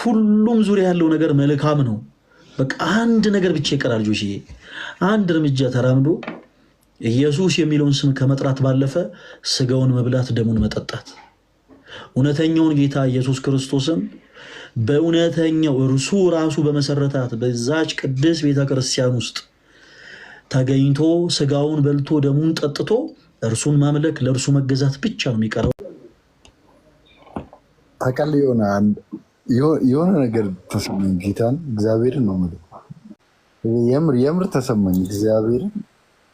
ሁሉም ዙሪያ ያለው ነገር መልካም ነው። በቃ አንድ ነገር ብቻ ይቀራል ጆሲ፣ አንድ እርምጃ ተራምዶ ኢየሱስ የሚለውን ስም ከመጥራት ባለፈ ስጋውን መብላት ደሙን መጠጣት፣ እውነተኛውን ጌታ ኢየሱስ ክርስቶስን በእውነተኛው እርሱ ራሱ በመሰረታት በዛች ቅድስት ቤተክርስቲያን ውስጥ ተገኝቶ ስጋውን በልቶ ደሙን ጠጥቶ እርሱን ማምለክ ለእርሱ መገዛት ብቻ ነው የሚቀረው። አቃል የሆነ ነገር ተሰማኝ። ጌታን እግዚአብሔርን ነው ማለት የምር ተሰማኝ። እግዚአብሔርን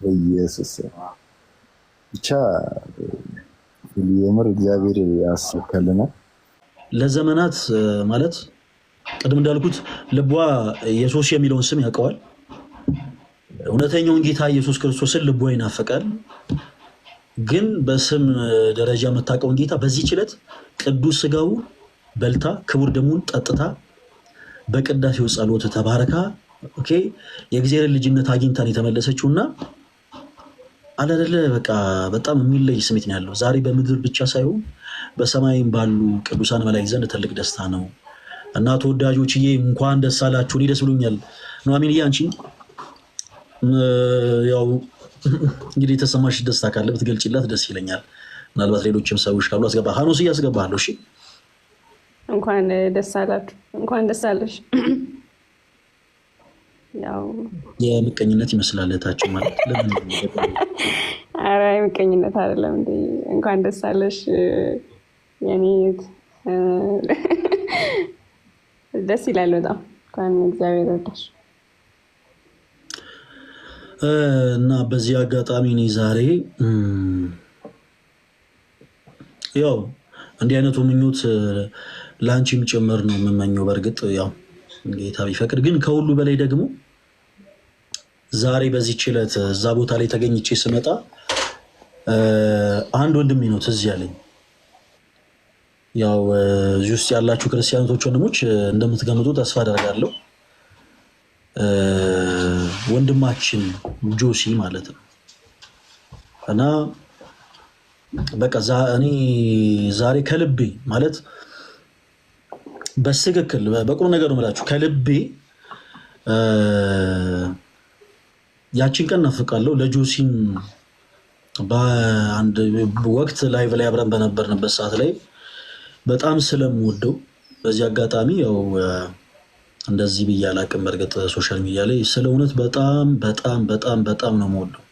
በኢየሱስ ብቻ የምር እግዚአብሔር ያሳካልናል። ለዘመናት ማለት ቅድም እንዳልኩት ልቧ ኢየሱስ የሚለውን ስም ያውቀዋል። እውነተኛውን ጌታ ኢየሱስ ክርስቶስን ልቧ ይናፈቃል። ግን በስም ደረጃ የምታውቀውን ጌታ በዚህ ችለት ቅዱስ ስጋው በልታ ክቡር ደሙን ጠጥታ በቅዳሴው ጸሎት ተባረካ ኦኬ የእግዚአብሔር ልጅነት አግኝታን የተመለሰችውና አለደለ በቃ በጣም የሚለይ ስሜት ነው ያለው። ዛሬ በምድር ብቻ ሳይሆን በሰማይም ባሉ ቅዱሳን መላእክት ዘንድ ትልቅ ደስታ ነው እና ተወዳጆችዬ እንኳን ደስ አላችሁ። እኔ ደስ ብሎኛል። ኑሐሚንዬ አንቺ ያው እንግዲህ የተሰማሽ ደስታ ካለ ብትገልጪላት ደስ ይለኛል። ምናልባት ሌሎችም ሰዎች ካሉ አስገባ። ሀኖስ እያስገባለሁ። እሺ እንኳን ደስ አላችሁ፣ እንኳን ደስ አለሽ። ያው የምቀኝነት ይመስላል እህታችን ማለት ለምን? ኧረ የምቀኝነት አይደለም እንዴ። እንኳን ደስ አለሽ የኔ ደስ ይላል በጣም። እንኳን እግዚአብሔር ረዳሽ። እና በዚህ አጋጣሚ እኔ ዛሬ ያው እንዲህ አይነቱ ምኞት ላንቺም ጭምር ነው የምመኘው። በእርግጥ ያው ጌታ ቢፈቅድ፣ ግን ከሁሉ በላይ ደግሞ ዛሬ በዚህ ችለት እዛ ቦታ ላይ ተገኝቼ ስመጣ አንድ ወንድሜ ነው ትዝ ያለኝ። ያው እዚህ ውስጥ ያላችሁ ክርስቲያኖች ወንድሞች እንደምትገምጡ ተስፋ አደርጋለሁ። ወንድማችን ጆሲ ማለት ነው እና በቃ እኔ ዛሬ ከልቤ ማለት በትክክል በቁም ነገር ነው የምላችሁ ከልቤ ያቺን ቀን እናፍቃለሁ። ለጆሲም በአንድ ወቅት ላይቭ ላይ አብረን በነበርንበት ሰዓት ላይ በጣም ስለምወደው በዚህ አጋጣሚ ያው እንደዚህ ብዬ አላቅም። በእርግጥ ሶሻል ሚዲያ ላይ ስለ እውነት በጣም በጣም በጣም በጣም ነው የምወደው።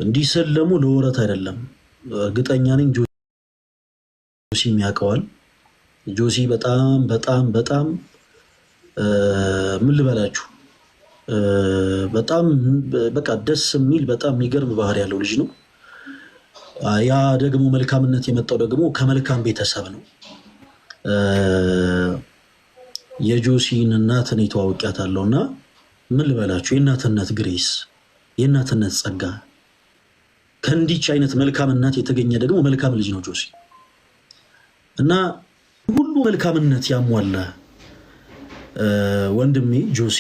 እንዲህ ስል ደግሞ ለወረት አይደለም፣ እርግጠኛ ነኝ ጆሲም ያውቀዋል። ጆሲ በጣም በጣም በጣም ምን ልበላችሁ በጣም በቃ ደስ የሚል በጣም የሚገርም ባህሪ ያለው ልጅ ነው። ያ ደግሞ መልካምነት የመጣው ደግሞ ከመልካም ቤተሰብ ነው። የጆሲን እናት እኔ ተዋውቂያታለሁ እና ምን ልበላችሁ የእናትነት ግሬስ የእናትነት ጸጋ ከእንዲች አይነት መልካም እናት የተገኘ ደግሞ መልካም ልጅ ነው ጆሲ እና ሁሉ መልካምነት ያሟላ ወንድሜ ጆሲ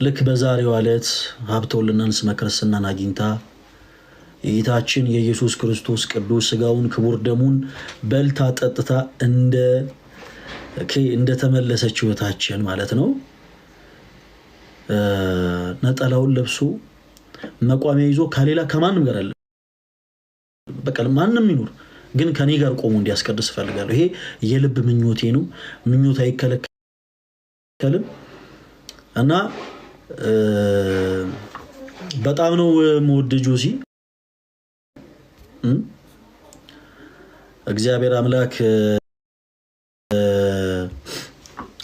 ልክ በዛሬው ዕለት ሀብተ ወልድና ስመ ክርስትናን አግኝታ የጌታችን የኢየሱስ ክርስቶስ ቅዱስ ስጋውን ክቡር ደሙን በልታ ጠጥታ እንደተመለሰች ህይወታችን ማለት ነው። ነጠላውን ለብሶ መቋሚያ ይዞ ከሌላ ከማንም ጋር አለ በቃ ማንም ይኖር ግን ከኔ ጋር ቆሞ እንዲያስቀድስ ፈልጋለሁ። ይሄ የልብ ምኞቴ ነው። ምኞት አይከለከልም እና በጣም ነው የምወድ ጆሲ። እግዚአብሔር አምላክ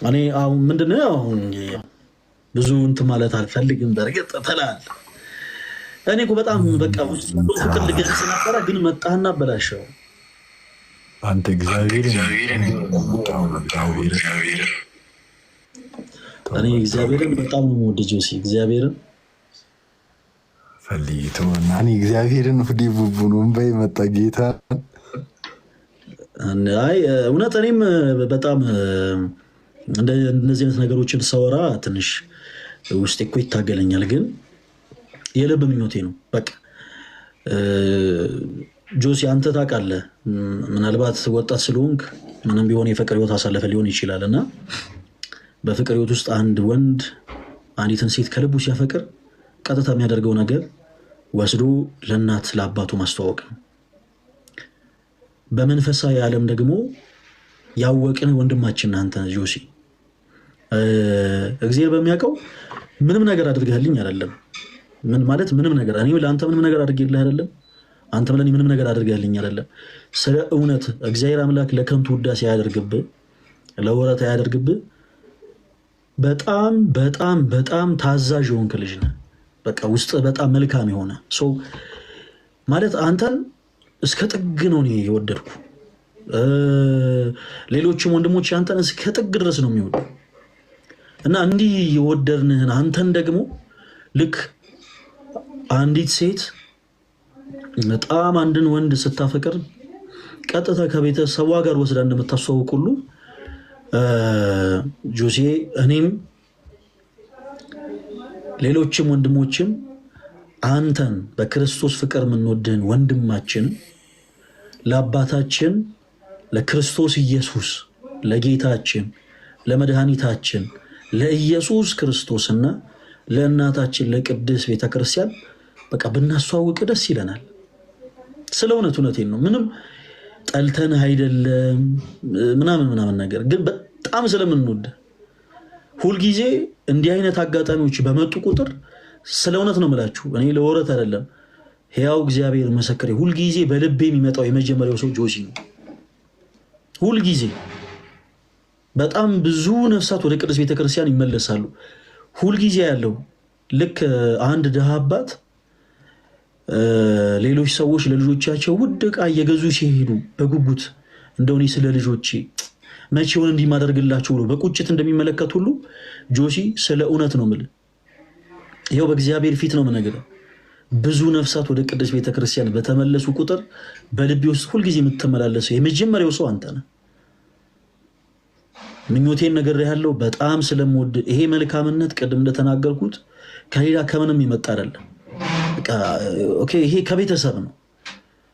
እኔ አሁን ምንድነው አሁን ብዙ እንትን ማለት አልፈልግም። በርግጥ ተላል እኔ እኮ በጣም በቃ ፍቅር ልገልጽ ነበረ ግን መጣህና በላሸው አንተ እግዚአብሔር እኔ እግዚአብሔርን በጣም ነው የምወደው ጆሲ። እግዚአብሔርን ፈልይተውና እኔ እግዚአብሔርን ሁዴ ቡቡኑን በይ መጣ ጌታ አይ እውነት እኔም በጣም እንደዚህ አይነት ነገሮችን ሳወራ ትንሽ ውስጤ እኮ ይታገለኛል፣ ግን የልብ ምኞቴ ነው። በቃ ጆሲ አንተ ታውቃለህ፣ ምናልባት ወጣት ስለሆንክ ምንም ቢሆን የፍቅር ህይወት አሳለፈ ሊሆን ይችላል እና በፍቅር ህይወት ውስጥ አንድ ወንድ አንዲትን ሴት ከልቡ ሲያፈቅር ቀጥታ የሚያደርገው ነገር ወስዶ ለእናት ለአባቱ ማስተዋወቅ ነው። በመንፈሳዊ ዓለም ደግሞ ያወቅን ወንድማችን አንተ ጆሲ እግዚአብሔር በሚያውቀው ምንም ነገር አድርገህልኝ አይደለም። ምን ማለት ምንም ነገር እኔ ለአንተ ምንም ነገር አድርጌልህ አይደለም። አንተ ለኔ ምንም ነገር አድርገህልኝ አይደለም። ስለ እውነት እግዚአብሔር አምላክ ለከንቱ ውዳሴ ያደርግብህ፣ ለወረት ያደርግብህ። በጣም በጣም በጣም ታዛዥ የሆንክ ልጅ ነህ። በቃ ውስጥ በጣም መልካም የሆነ ሰው ማለት አንተን እስከ ጥግ ነው እኔ የወደድኩ። ሌሎችም ወንድሞች አንተን እስከ ጥግ ድረስ ነው የሚወዱ እና እንዲህ የወደድንህን አንተን ደግሞ ልክ አንዲት ሴት በጣም አንድን ወንድ ስታፈቅር ቀጥታ ከቤተሰቧ ጋር ወስዳ እንደምታስተዋውቅ ሁሉ ጆሴ እኔም ሌሎችም ወንድሞችም አንተን በክርስቶስ ፍቅር የምንወድህን ወንድማችን ለአባታችን ለክርስቶስ ኢየሱስ ለጌታችን ለመድኃኒታችን ለኢየሱስ ክርስቶስና ለእናታችን ለቅድስት ቤተክርስቲያን በቃ ብናስተዋውቅ ደስ ይለናል። ስለ እውነቴን ነው። ምንም ጠልተን አይደለም ምናምን ነገር ግን በጣም ስለምንወድ ሁልጊዜ እንዲህ አይነት አጋጣሚዎች በመጡ ቁጥር ስለ እውነት ነው የምላችሁ፣ እኔ ለወረት አይደለም፣ ሕያው እግዚአብሔር መሰከሬ፣ ሁልጊዜ በልቤ የሚመጣው የመጀመሪያው ሰው ጆሲ ነው። ሁልጊዜ በጣም ብዙ ነፍሳት ወደ ቅድስት ቤተክርስቲያን ይመለሳሉ። ሁልጊዜ ያለው ልክ አንድ ድሃ አባት ሌሎች ሰዎች ለልጆቻቸው ውድ ዕቃ እየገዙ ሲሄዱ በጉጉት እንደሆነ ስለ ልጆቼ መቼውን እንዲህ ማደርግላቸው ብሎ በቁጭት እንደሚመለከት ሁሉ ጆሲ ስለ እውነት ነው የምልህ፣ ይኸው በእግዚአብሔር ፊት ነው የምነግርህ። ብዙ ነፍሳት ወደ ቅድስት ቤተክርስቲያን በተመለሱ ቁጥር በልቤ ውስጥ ሁልጊዜ የምትመላለሰው የመጀመሪያው ሰው አንተ ነህ። ምኞቴን ነገር ያለው በጣም ስለምወድ ይሄ መልካምነት ቅድም እንደተናገርኩት ከሌላ ከምንም ይመጣ አይደለም። ይሄ ከቤተሰብ ነው።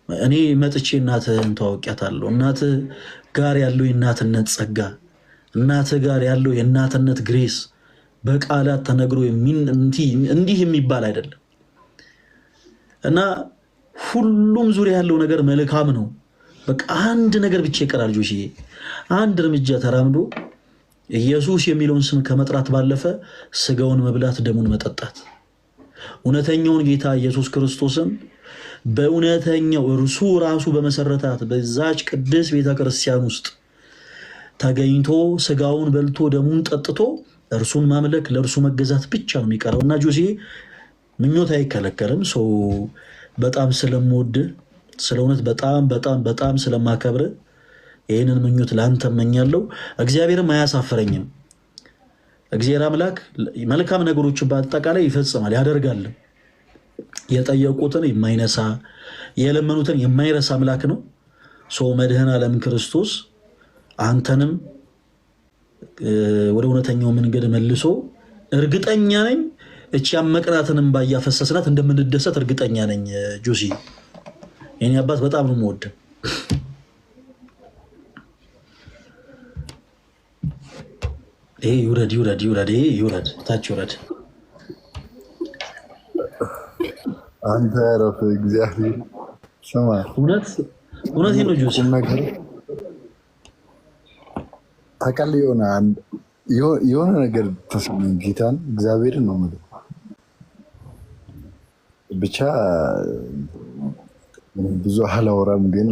እኔ መጥቼ እናትህን ተዋውቂያታለሁ። እናትህ ጋር ያለው የእናትነት ጸጋ፣ እናትህ ጋር ያለው የእናትነት ግሬስ በቃላት ተነግሮ እንዲህ የሚባል አይደለም እና ሁሉም ዙሪያ ያለው ነገር መልካም ነው። በቃ አንድ ነገር ብቻ ይቀራል ጆሲ፣ አንድ እርምጃ ተራምዶ ኢየሱስ የሚለውን ስም ከመጥራት ባለፈ ስጋውን መብላት ደሙን መጠጣት፣ እውነተኛውን ጌታ ኢየሱስ ክርስቶስን በእውነተኛው እርሱ ራሱ በመሰረታት በዛች ቅድስት ቤተክርስቲያን ውስጥ ተገኝቶ ስጋውን በልቶ ደሙን ጠጥቶ እርሱን ማምለክ ለእርሱ መገዛት ብቻ ነው የሚቀረው እና ጆሲ ምኞት አይከለከልም። ሰው በጣም ስለምወድ ስለ እውነት በጣም በጣም በጣም ስለማከብር ይህንን ምኞት ለአንተ እመኛለሁ። እግዚአብሔርም አያሳፍረኝም። እግዚአብሔር አምላክ መልካም ነገሮችን በአጠቃላይ ይፈጽማል ያደርጋል። የጠየቁትን የማይነሳ የለመኑትን የማይረሳ አምላክ ነው። ሰው መድኃኔ ዓለም ክርስቶስ አንተንም ወደ እውነተኛው መንገድ መልሶ እርግጠኛ ነኝ እቺ ያመቅናትንም ባያፈሰስናት እንደምንደሰት እርግጠኛ ነኝ። ጆሲ የኔ አባት በጣም ነው የምወደው። ይሄ ይውረድ ይውረድ ይውረድ ይውረድ ታች ይውረድ። አንተ ረፍ እግዚአብሔር ስማ፣ እውነት ነው ጆሲ ነገር ታውቃለህ፣ የሆነ ነገር ተሰማኝ። ጌታን እግዚአብሔርን ነው የምልህ። ብቻ ብዙ አላወራም፣ ግን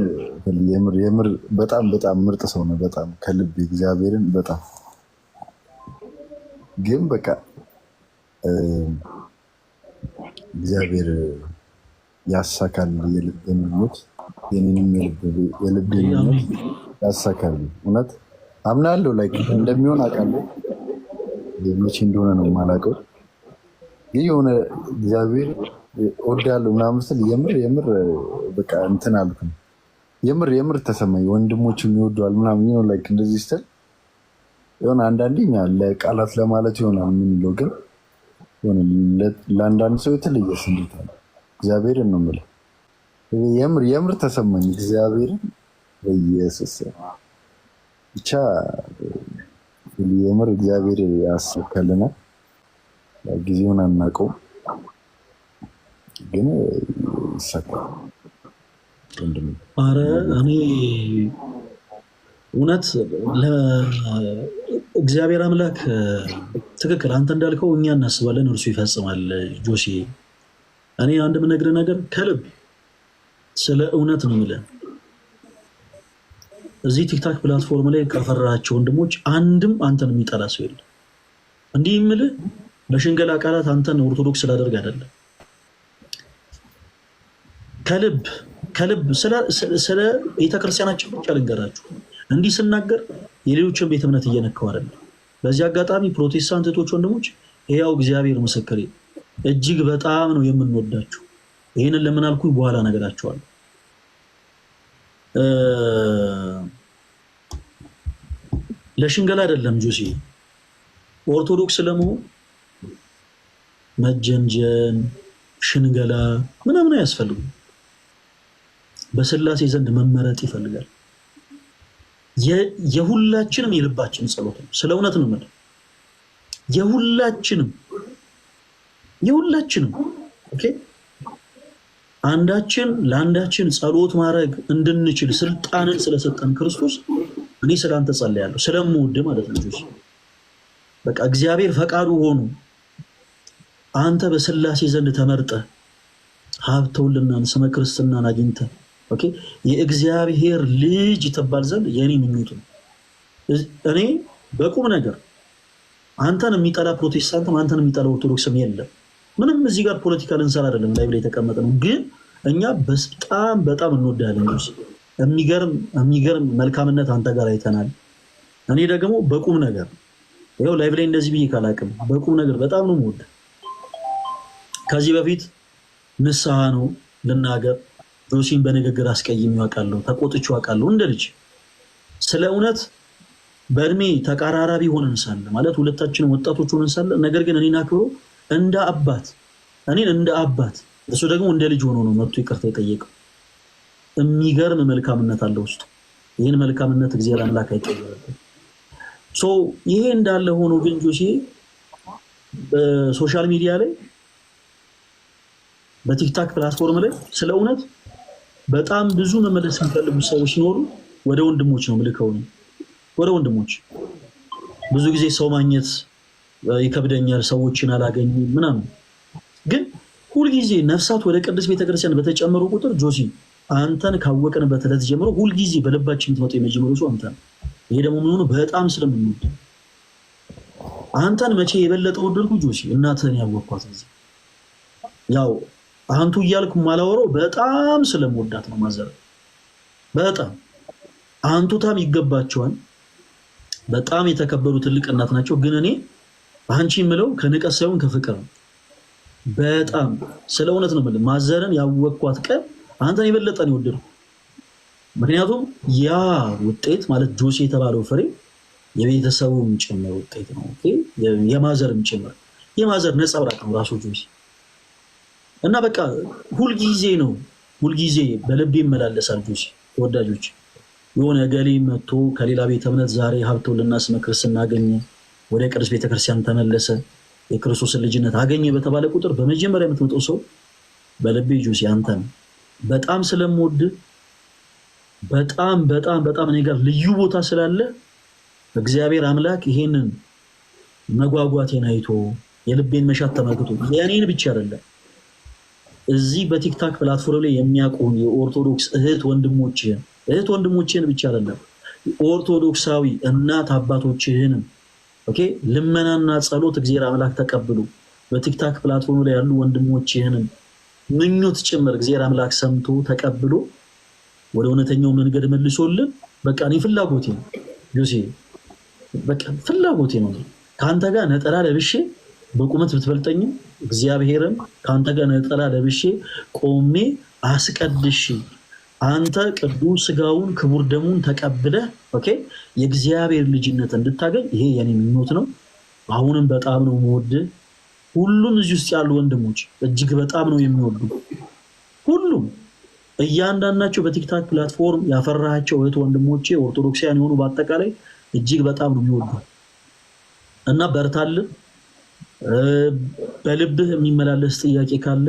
የምር በጣም በጣም ምርጥ ሰው ነው። በጣም ከልብ እግዚአብሔርን በጣም ግን በቃ እግዚአብሔር ያሳካል የልብን ምኞት፣ የኔንም የልብን ምኞት ያሳካል። እውነት አምናለሁ። ላይ እንደሚሆን አውቃለሁ። መቼ እንደሆነ ነው የማላውቀው። ግን የሆነ እግዚአብሔር እወዳለሁ ምናምን ስል የምር በቃ እንትን አልኩኝ። የምር ተሰማኝ። ወንድሞችም ይወደዋል ምናምን ይሆን ላይ እንደዚህ ስትል የሆነ አንዳንዴ ለቃላት ለማለት ይሆናል የምንለው፣ ግን ለአንዳንድ ሰው የተለየ ስሜት አለ። እግዚአብሔርን ነው የምልህ። የምር ተሰማኝ። እግዚአብሔርን በኢየሱስ ብቻ የምር እግዚአብሔር ያሳካልናል። ጊዜውን አናውቀውም ግን ይሳካል። አረ እኔ እውነት እግዚአብሔር አምላክ ትክክል፣ አንተ እንዳልከው እኛ እናስባለን እርሱ ይፈጽማል። ጆሲ እኔ አንድ የምነግርህ ነገር ከልብ ስለ እውነት ነው የምልህ። እዚህ ቲክታክ ፕላትፎርም ላይ ካፈራቸው ወንድሞች አንድም አንተን የሚጠላ ሰው የለም። እንዲህ የምልህ በሽንገላ ቃላት አንተን ኦርቶዶክስ ስላደርግ አይደለም። ከልብ ስለ ቤተክርስቲያናችን ብቻ ልንገራችሁ። እንዲህ ስናገር የሌሎችን ቤተ እምነት እየነካው አይደለም። በዚህ አጋጣሚ ፕሮቴስታንት እህቶች ወንድሞች፣ ያው እግዚአብሔር ምስክሬ እጅግ በጣም ነው የምንወዳችሁ። ይህንን ለምን አልኩኝ በኋላ ነገራችኋለሁ። ለሽንገላ አይደለም ጆሲ፣ ኦርቶዶክስ ለመሆን መጀንጀን ሽንገላ ምናምን አያስፈልግም። በስላሴ ዘንድ መመረጥ ይፈልጋል። የሁላችንም የልባችን ጸሎት ነው። ስለ እውነት ነው ማለት የሁላችንም ኦኬ። አንዳችን ለአንዳችን ጸሎት ማድረግ እንድንችል ስልጣንን ስለሰጠን ክርስቶስ እኔ ስላንተ ጸልያለሁ፣ ስለምወድ ማለት ነው። በቃ እግዚአብሔር ፈቃዱ ሆኖ አንተ በስላሴ ዘንድ ተመርጠ ሀብተውልናን ስመ ክርስትናን አግኝተ ኦኬ የእግዚአብሔር ልጅ ተባል ዘንድ የኔ ምኞት ነው። እኔ በቁም ነገር አንተን የሚጠላ ፕሮቴስታንትም አንተን የሚጠላ ኦርቶዶክስም የለም። ምንም እዚህ ጋር ፖለቲካ ልንሰራ አይደለም፣ ላይ ብላ የተቀመጠ ነው። ግን እኛ በጣም እንወዳለን። የሚገርም መልካምነት አንተ ጋር አይተናል። እኔ ደግሞ በቁም ነገር ይኸው ላይ ብላ እንደዚህ ብዬ ካላቅም በቁም ነገር በጣም ነው የምወድ። ከዚህ በፊት ንስሐ ነው ልናገር፣ ጆሲን በንግግር አስቀይሜው አውቃለሁ፣ ተቆጥቼው አውቃለሁ። እንደ ልጅ ስለ እውነት በእድሜ ተቀራራቢ ሆነን ሳለ ማለት ሁለታችንም ወጣቶች ሆነን ሳለ ነገር ግን እኔን አክብሮ እንደ አባት እሱ ደግሞ እንደ ልጅ ሆኖ ነው መጥቶ ይቅርታ የጠየቀው። የሚገርም መልካምነት አለ ውስጡ። ይህን መልካምነት እግዚአብሔር አምላክ አይቀበልም። ይሄ እንዳለ ሆኖ ግን ጆሲ በሶሻል ሚዲያ ላይ በቲክታክ ፕላትፎርም ላይ ስለ እውነት በጣም ብዙ መመለስ የሚፈልጉ ሰዎች ሲኖሩ ወደ ወንድሞች ነው ምልከው ነው። ወደ ወንድሞች ብዙ ጊዜ ሰው ማግኘት ይከብደኛል፣ ሰዎችን አላገኝም ምናምን። ግን ሁልጊዜ ነፍሳት ወደ ቅድስት ቤተክርስቲያን በተጨመሩ ቁጥር ጆሲ አንተን ካወቅንበት ዕለት ጀምሮ ሁልጊዜ በልባችን የምትመጣው የመጀመሪያው ሰው አንተ ነው። ይሄ ደግሞ የሚሆነው በጣም ስለምንወድ አንተን መቼ የበለጠ ወደድኩ ጆሲ እናትህን ያወቅኳት ጊዜ ያው አንቱ እያልኩ ማላወራው በጣም ስለምወዳት ነው። ማዘር በጣም አንቱታም ይገባቸዋል። በጣም የተከበሩ ትልቅ እናት ናቸው። ግን እኔ አንቺ የምለው ከንቀት ሳይሆን ከፍቅር ነው። በጣም ስለ እውነት ነው የምልህ። ማዘርን ያወቅኳት ቀን አንተን የበለጠ ነው የወደድኩት። ምክንያቱም ያ ውጤት ማለት ጆሲ የተባለው ፍሬ የቤተሰቡም ጭምር ውጤት ነው። ኦኬ የማዘርም ጭምር የማዘር ነጸብራቅ ነው ራሱ ጆሲ። እና በቃ ሁልጊዜ በልቤ ይመላለሳል ጆሲ። ተወዳጆች የሆነ ገሌ መጥቶ ከሌላ ቤተ እምነት ዛሬ ሀብተውልና ስመ ክርስትና አገኘ፣ ወደ ቅዱስ ቤተክርስቲያን ተመለሰ፣ የክርስቶስን ልጅነት አገኘ በተባለ ቁጥር በመጀመሪያ የምትመጣው ሰው በልቤ ጆሲ አንተ ነው። በጣም ስለምወድ በጣም እኔ ጋር ልዩ ቦታ ስላለ እግዚአብሔር አምላክ ይሄንን መጓጓቴን አይቶ የልቤን መሻት ተመልክቶ የኔን ብቻ አይደለም እዚህ በቲክታክ ፕላትፎርም ላይ የሚያውቁን የኦርቶዶክስ እህት ወንድሞችህን ብቻ አይደለም ኦርቶዶክሳዊ እናት አባቶችህን ኦኬ ልመናና ጸሎት እግዚአብሔር አምላክ ተቀብሎ በቲክታክ ፕላትፎርም ላይ ያሉ ወንድሞችህን ምኞት ጭምር እግዚአብሔር አምላክ ሰምቶ ተቀብሎ ወደ እውነተኛው መንገድ መልሶልን በቃ እኔ ፍላጎቴ ነው ጆሲ፣ በቃ ፍላጎቴ ነው ካንተ ጋር ነጠላ ለብሼ በቁመት ብትበልጠኝም እግዚአብሔርን ካንተ ጋር ነጠላ ለብሼ ቆሜ አስቀድሼ አንተ ቅዱስ ሥጋውን ክቡር ደሙን ተቀብለህ ኦኬ የእግዚአብሔር ልጅነት እንድታገኝ ይሄ የኔ ምኞት ነው። አሁንም በጣም ነው የምወድ። ሁሉም እዚህ ውስጥ ያሉ ወንድሞች እጅግ በጣም ነው የሚወዱ። ሁሉም እያንዳንዳቸው በቲክታክ ፕላትፎርም ያፈራቸው እህት ወንድሞቼ ኦርቶዶክሳውያን የሆኑ በአጠቃላይ እጅግ በጣም ነው የሚወዱ እና በርታልን። በልብህ የሚመላለስ ጥያቄ ካለ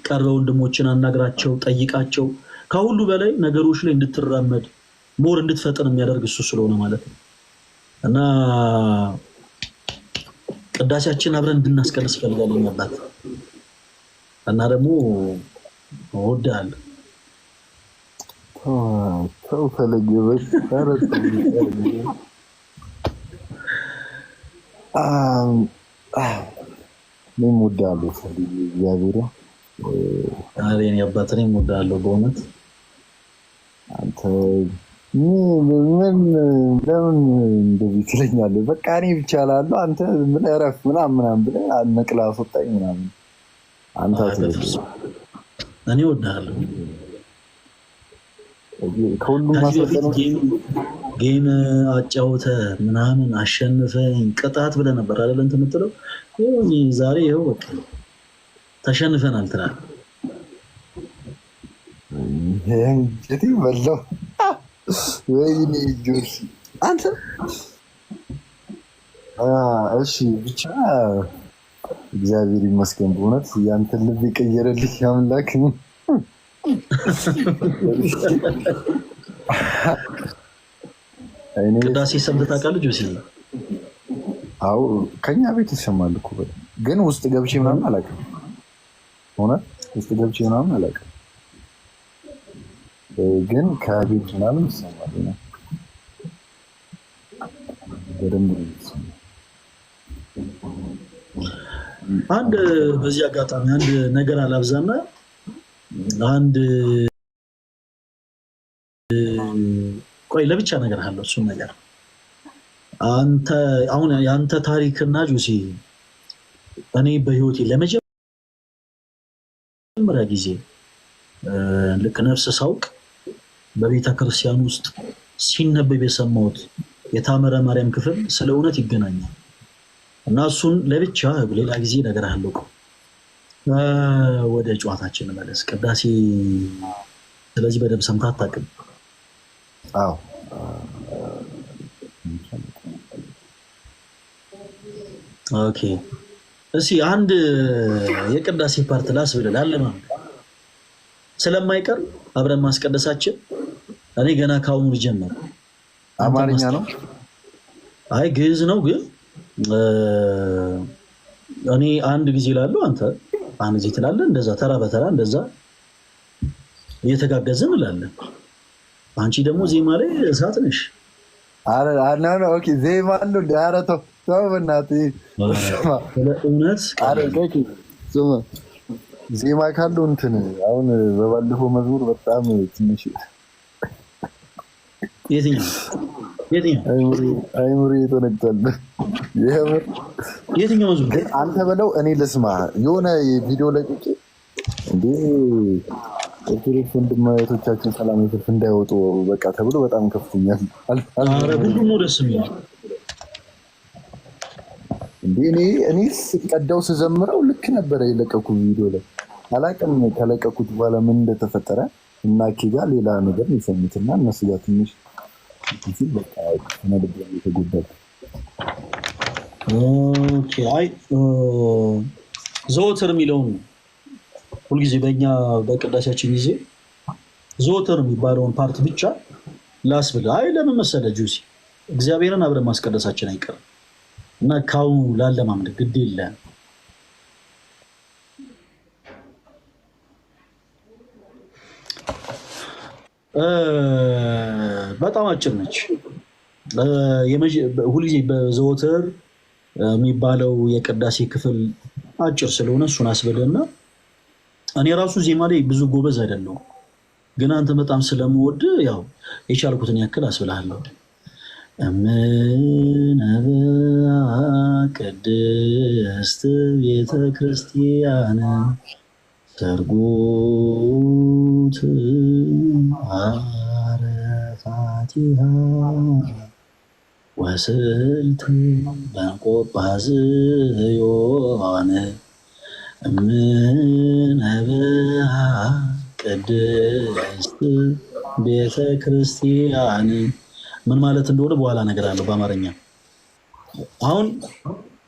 ቀርበ ወንድሞችን አናግራቸው፣ ጠይቃቸው። ከሁሉ በላይ ነገሮች ላይ እንድትራመድ ሞር እንድትፈጥን የሚያደርግ እሱ ስለሆነ ማለት ነው እና ቅዳሴያችን አብረን እንድናስቀድስ ፈልጋለሁ አባት እና ደግሞ እወድሃለሁ። ተው ፈለገበሽ እኔም እወድሃለሁ ፈልጌ እግዚአብሔር እኔ አባት እኔም እወድሃለሁ በእውነት አንተ ምን ለምን እንደዚህ ትለኛለህ? በቃ እኔ ብቻ እላለሁ አንተ ምን እረፍ ምናምን ብለህ ነቅለህ አስወጣኝ ምናምን። አንተ እኔ እወድሃለሁ። ከሁሉም ጌም አጫውተህ ምናምን አሸንፈኝ ቅጣት ብለህ ነበር አይደል እንትን የምትለው። ዛሬ ይኸው በቃ ተሸንፈናል ትላለህ። እንግዲህ በላው ወይኔ ጆርሲ አንተ እሺ ብቻ እግዚአብሔር ይመስገን በእውነት ያንተን ልብ የቀየረልኝ አምላክ ነው። ቅዳሴ ሰምተህ ታውቃለህ ጆሲ? አዎ ከኛ ቤት ይሰማል እኮ ግን ውስጥ ገብቼ ምናምን አላውቅም። እውነት ውስጥ ገብቼ ምናምን አላውቅም ግን ከቤት ምናምን ይሰማል ነው በደንብ ይሰማል። አንድ በዚህ አጋጣሚ አንድ ነገር አላብዛና አንድ ቆይ ለብቻ ነገር አለው እሱን ነገር አንተ አሁን ያንተ ታሪክና ጆሲ እኔ በህይወቴ ለመጀመሪያ ጊዜ ልክ ነፍስ ሳውቅ በቤተ ክርስቲያን ውስጥ ሲነበብ የሰማሁት የታምረ ማርያም ክፍል ስለ እውነት ይገናኛል እና እሱን ለብቻ ሌላ ጊዜ ነገር አለው። ወደ ጨዋታችን መለስ ቅዳሴ ስለዚህ በደንብ ሰምተህ አታውቅም? አዎ ኦኬ። እስኪ አንድ የቅዳሴ ፓርት ላስብልህ አለማመድ ስለማይቀር አብረን ማስቀደሳችን እኔ ገና ካሁኑ ልጀምር። አማርኛ ነው? አይ ግዕዝ ነው ግን እኔ አንድ ጊዜ እላለሁ አንተ አንድ ጊዜ ትላለህ። እንደዛ ተራ በተራ እንደዛ እየተጋገዝን እንላለን። አንቺ ደግሞ ዜማ ላይ እሳት ነሽ። ኦኬ ዜማ አለው ኧረ ተው በእናትህ እውነት ዜማ ካለው እንትን አሁን በባለፈው መዝሙር በጣም ትንሽ አይሙሪ የተነግቷል። የትኛው መዝሙር ግን አንተ በለው እኔ ልስማ የሆነ ቪዲዮ ላይ ቁጭ እንዴ ኦርቶዶክስ ወንድማቶቻችን ሰላም ሰልፍ እንዳይወጡ በቃ ተብሎ በጣም ከፍተኛል። ኧረ ሁሉም ነው ደስ የሚለው እንዴ እኔ ስቀዳው ስዘምረው ልክ ነበረ የለቀኩት ቪዲዮ ላይ አላውቅም። ከለቀኩት በኋላ ምን እንደተፈጠረ እና ኪጋ ሌላ ነገር የሚሰሙትና እነሱ ጋር ትንሽ በቃ ነበር የተጎዳል። ኦኬ አይ ዘወትር የሚለውን ሁልጊዜ በእኛ በቅዳሴያችን ጊዜ ዘወትር የሚባለውን ፓርት ብቻ ላስብል። አይ ለምን መሰለህ ጁሲ እግዚአብሔርን አብረን ማስቀደሳችን አይቀርም እና ካሁኑ ላለማምድ ግድ የለም። በጣም አጭር ነች። ሁልጊዜ በዘወትር የሚባለው የቅዳሴ ክፍል አጭር ስለሆነ እሱን አስብልና እኔ ራሱ ዜማ ላይ ብዙ ጎበዝ አይደለሁም፣ ግን አንተ በጣም ስለምወድ ያው የቻልኩትን ያክል አስብልሃለሁ። እምነበ ቅድስት ቤተ ክርስቲያን ሰርጉት አረፋቲሃ ወስልት በንቆጳዝዮን እምነበ ቅድስት ቤተ ክርስቲያን ምን ማለት እንደሆነ በኋላ ነገር አለው በአማርኛ። አሁን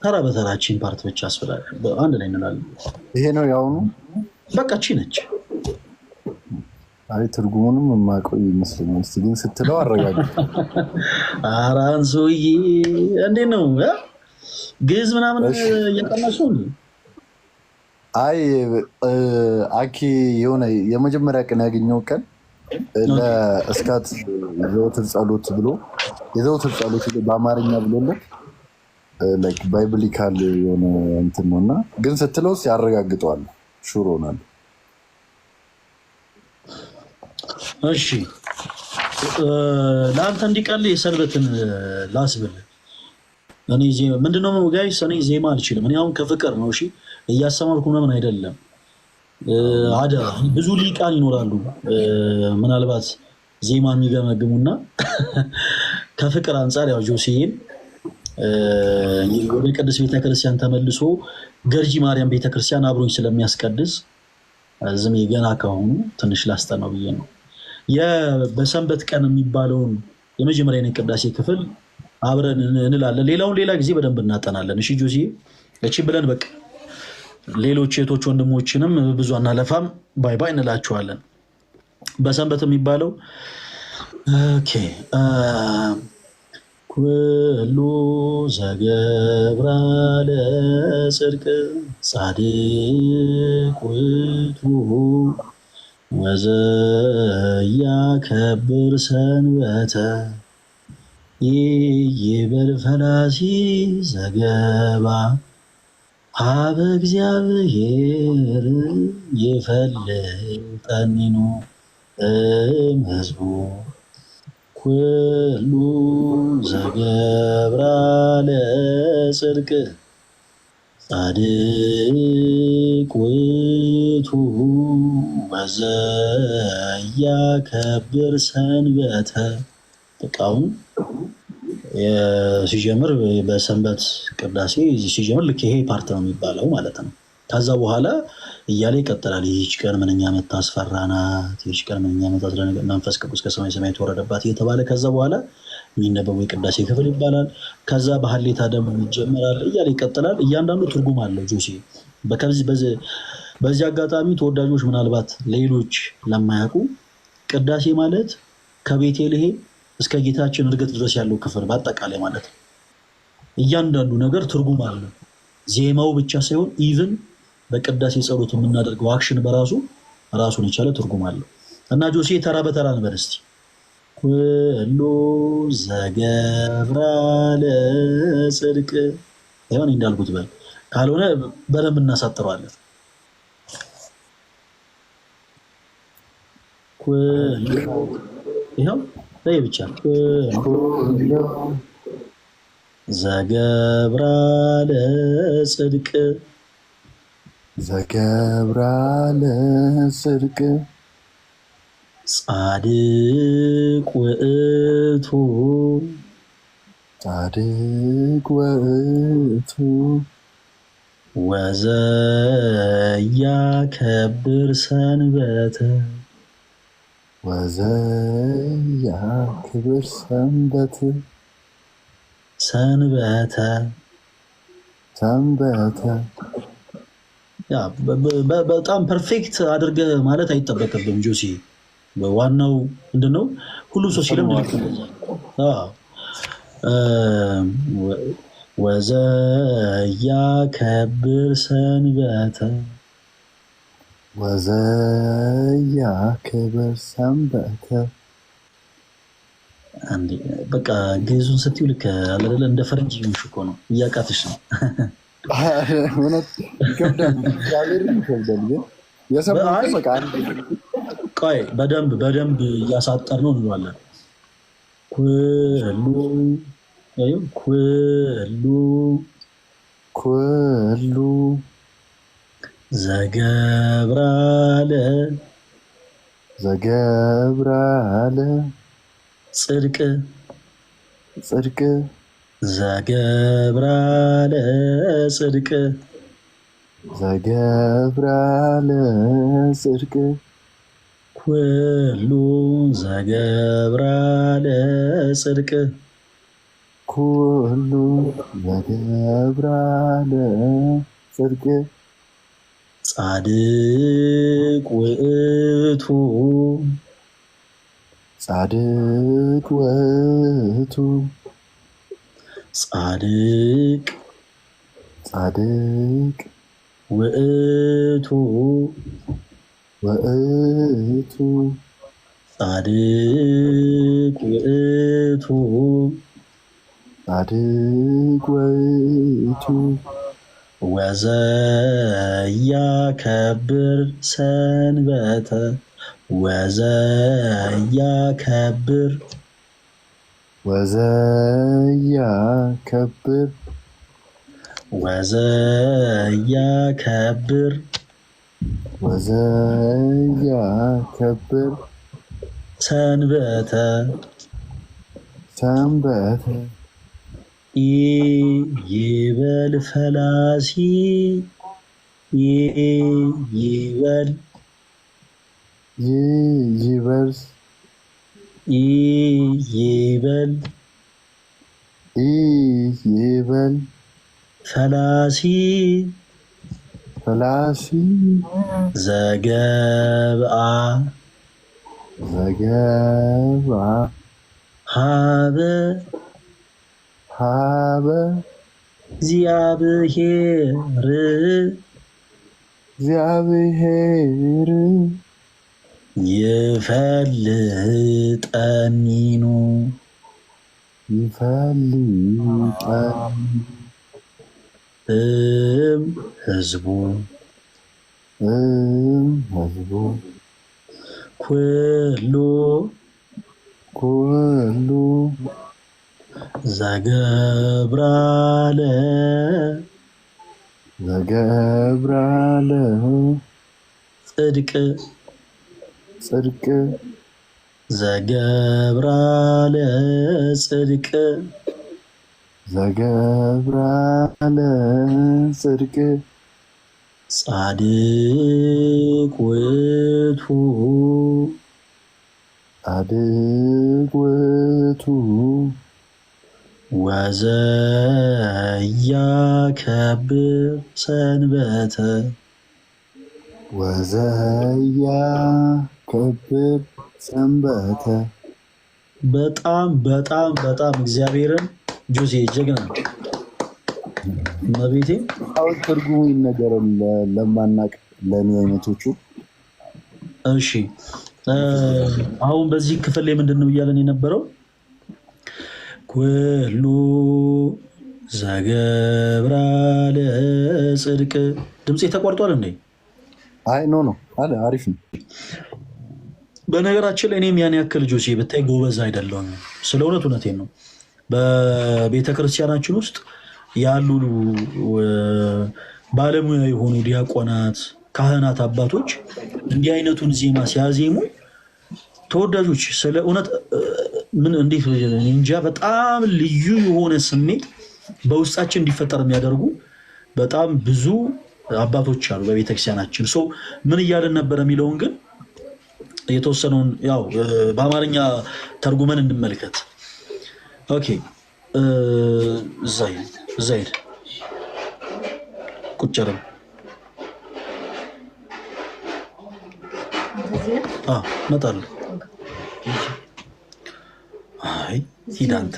ተራ በተራችን ፓርት ብቻ አስፈላጊ አንድ ላይ እንላለን። ይሄ ነው ያውኑ በቃ እቺ ነች። አይ ትርጉሙንም የማቆይ ይመስለኛል። እስቲ ግን ስትለው አረጋግጥ። አራን ሰውዬ እንዴት ነው ግዕዝ ምናምን እየቀነሱ እንዴ? አይ አኪ የሆነ የመጀመሪያ ቀን ያገኘው ቀን ለእስካት የዘወትር ጸሎት ብሎ የዘወትር ጸሎት በአማርኛ ብሎለት ላይክ ባይብሊካል የሆነ እንትን ነው እና ግን ስትለውስ ያረጋግጠዋል። ሹር ሆናል። እሺ ለአንተ እንዲቀል የሰንበትን ላስብል። እኔ ምንድነው ጋይስ፣ እኔ ዜማ አልችልም። እኔ አሁን ከፍቅር ነው እሺ እያሰማልኩ ምናምን አይደለም። አደራ ብዙ ሊቃን ይኖራሉ ምናልባት ዜማ የሚገመግሙና ከፍቅር አንጻር ያው ጆሴን ወደ ቅድስት ቤተክርስቲያን ተመልሶ ገርጂ ማርያም ቤተክርስቲያን አብሮኝ ስለሚያስቀድስ ዝም ገና ከሆኑ ትንሽ ላስጠናው ብዬ ነው። በሰንበት ቀን የሚባለውን የመጀመሪያ ቅዳሴ ክፍል አብረን እንላለን። ሌላውን ሌላ ጊዜ በደንብ እናጠናለን። እሺ ጆሲ እቺ ብለን በቃ ሌሎች እህቶች ወንድሞችንም ብዙ አናለፋም፣ ባይ ባይ እንላችኋለን። በሰንበት የሚባለው ኦኬ ኩሉ ዘገብራ ለጽድቅ ጻድቅ ውእቱ ወዘያከብር ሰንበተ ይበል ፈላሲ ዘገባ ሀበ እግዚአብሔር ይፈልጠኒኑ እምሕዝቡ ኩሉ ዘገብራ ለጽድቅ ጻድቅ ውእቱ ወዘያከብር ሰንበተ። ጥቃውን ሲጀምር በሰንበት ቅዳሴ ሲጀምር ልክ ይሄ ፓርት ነው የሚባለው ማለት ነው። ከዛ በኋላ እያለ ይቀጥላል። ይህች ቀን ምንኛ የምታስፈራ ናት፣ ይህች ቀን ምንኛ የምታስደነግጥ፣ መንፈስ ቅዱስ ከሰማይ ሰማይ የተወረደባት እየተባለ ከዛ በኋላ የሚነበቡ የቅዳሴ ክፍል ይባላል። ከዛ በሀሌታ ደም ይጀመራል እያለ ይቀጥላል። እያንዳንዱ ትርጉም አለው ጆሴ። በዚህ አጋጣሚ ተወዳጆች ምናልባት ሌሎች ለማያውቁ ቅዳሴ ማለት ከቤተልሔም እስከ ጌታችን እርገት ድረስ ያለው ክፍል በአጠቃላይ ማለት ነው። እያንዳንዱ ነገር ትርጉም አለው። ዜማው ብቻ ሳይሆን ኢቭን በቅዳሴ ጸሎት የምናደርገው አክሽን በራሱ ራሱን የቻለ ትርጉም አለው እና ጆሴ ተራ በተራ እንበል እስቲ። ኩሉ ዘገብራ ለጽድቅ ይሆን እንዳልኩት በል፣ ካልሆነ በደንብ እናሳጥረዋለን። ይኸው ላይ ብቻ ዘገብራ ለጽድቅ ዘገብራ ለጽድቅ ጻድቅ ውእቱ ጻድቅ ውእቱ ወዘያከብር ሰንበተ ወዘያክብር ሰንበት ሰንበተ ሰንበተ። በጣም ፐርፌክት አድርገህ ማለት አይጠበቅብም ጆሲ። ዋናው ምንድነው ሁሉም ሰው ሲለምድ ልክ ወዘያከብር ሰንበተ ወዘያክብር ሰንበተ። በቃ ግዕዙን ስትይው ልክ አለለ እንደ ፈረንጅ ይሆንሽ እኮ ነው፣ እያቃትሽ ነው። እውነት ይከብዳል፣ ይከብዳል። ግን የሰማሁት በቃ ቆይ በደንብ እያሳጠር ነው እንለዋለን። ኩሉ ዘገብራለ ጽድቅ ዘገብራለ ጽድቅ ኩሉ ዘገብራ ለጽድቅ ኩሉ ዘገብራ ለጽድቅ ጻድቅ ውእቱ ጻድቅ ውእቱ ጻድቅ ጻድቅ ውእቱ ውእቱ ጻድቅ ውእቱ ጻድቅ ውእቱ ወዘያከብር ሰንበተ ወዘያከብር ወዘያከብር ወዘያከብር ወዘያከብር ሰንበተ ሰንበተ ይበል ፈላሲ ይበል ይበል ይበል ይበል ፈላሲ ፈላሲ ዘገብአ ዘገብአ ሀበ እግዚአብሔር ይፈልጠኒኑ ህዝቡ ኩሉ ዘገብራለ ጽድቅ ዘገብራለ ጽድቅ ጻድቅ ውእቱ ወዘያከብር ሰንበተ በጣም በጣም በጣም እግዚአብሔርን ጆሴ ጀግና መቤቴ አሁን ትርጉሙ ይነገረን ለማናቅ ለኔ አይነቶቹ። እሺ አሁን በዚህ ክፍል ላይ ምንድነው እያለን የነበረው? ኩሉ ዘገብራ ለጽድቅ ድምጽ ተቋርጧል እንዴ? አይ ኖ አለ አሪፍ ነው። በነገራችን ላይ እኔም ያን ያክል ጆሴ ብታይ ጎበዝ አይደለሁም። ስለ እውነቴን ነው። በቤተ ክርስቲያናችን ውስጥ ያሉ ባለሙያ የሆኑ ዲያቆናት፣ ካህናት፣ አባቶች እንዲህ አይነቱን ዜማ ሲያዜሙ ተወዳጆች ስለ እውነት ምን እንዴት እንጃ በጣም ልዩ የሆነ ስሜት በውስጣችን እንዲፈጠር የሚያደርጉ በጣም ብዙ አባቶች አሉ በቤተክርስቲያናችን። ሰው ምን እያለን ነበር የሚለውን ግን የተወሰነውን ያው በአማርኛ ተርጉመን እንመልከት። ኦኬ ዛይድ ቁጭ አለ እመጣለሁ። አይ ሂድ አንተ።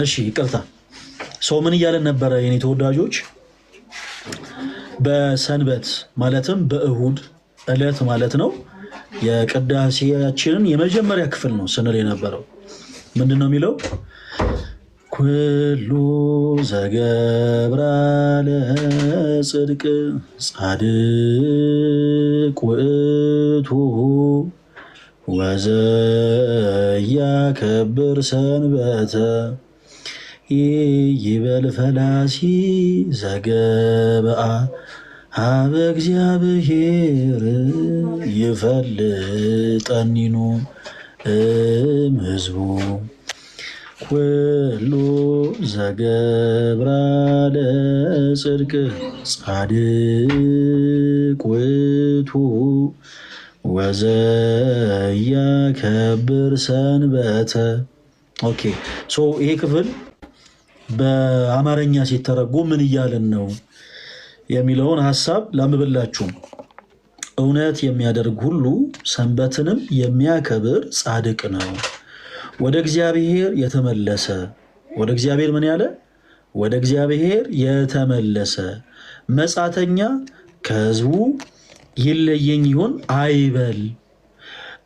እሺ ይቅርታ። ሰው ምን እያለን ነበረ የኔ ተወዳጆች? በሰንበት ማለትም በእሁድ ዕለት ማለት ነው የቅዳሴያችንን የመጀመሪያ ክፍል ነው ስንል የነበረው። ምንድን ነው የሚለው? ኩሉ ዘገብራ ለጽድቅ ጻድቅ ውእቱ ወዘያከብር ሰንበተ ይበል ፈላሲ ዘገብአ ሀበ እግዚአብሔር ይፈልጠኒኑ እምሕዝቡ ኩሉ ዘገብራ ለጽድቅ ጻድቅ ውእቱ ወዘያከብር ሰንበተ። ኦኬ ሶ ይሄ ክፍል በአማርኛ ሲተረጎም ምን እያለን ነው የሚለውን ሀሳብ ላምብላችሁ። እውነት የሚያደርግ ሁሉ ሰንበትንም የሚያከብር ጻድቅ ነው። ወደ እግዚአብሔር የተመለሰ ወደ እግዚአብሔር ምን ያለ ወደ እግዚአብሔር የተመለሰ መጻተኛ ከሕዝቡ ይለየኝ ይሆን አይበል።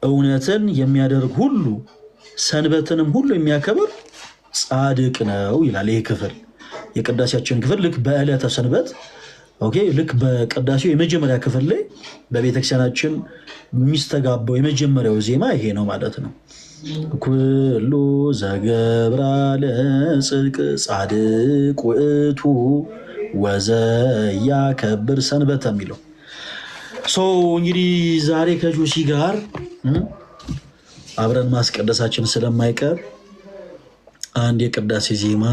እውነትን የሚያደርግ ሁሉ ሰንበትንም ሁሉ የሚያከብር ጻድቅ ነው ይላል። ይህ ክፍል የቅዳሴያችን ክፍል ልክ በዕለተ ሰንበት ልክ በቅዳሴው የመጀመሪያ ክፍል ላይ በቤተክርስቲያናችን የሚስተጋባው የመጀመሪያው ዜማ ይሄ ነው ማለት ነው። ኩሉ ዘገብራ ለጽድቅ ጻድቅ ውእቱ ወዘያከብር ሰንበተ የሚለው እንግዲህ ዛሬ ከጆሲ ጋር አብረን ማስቀደሳችን ስለማይቀር አንድ የቅዳሴ ዜማ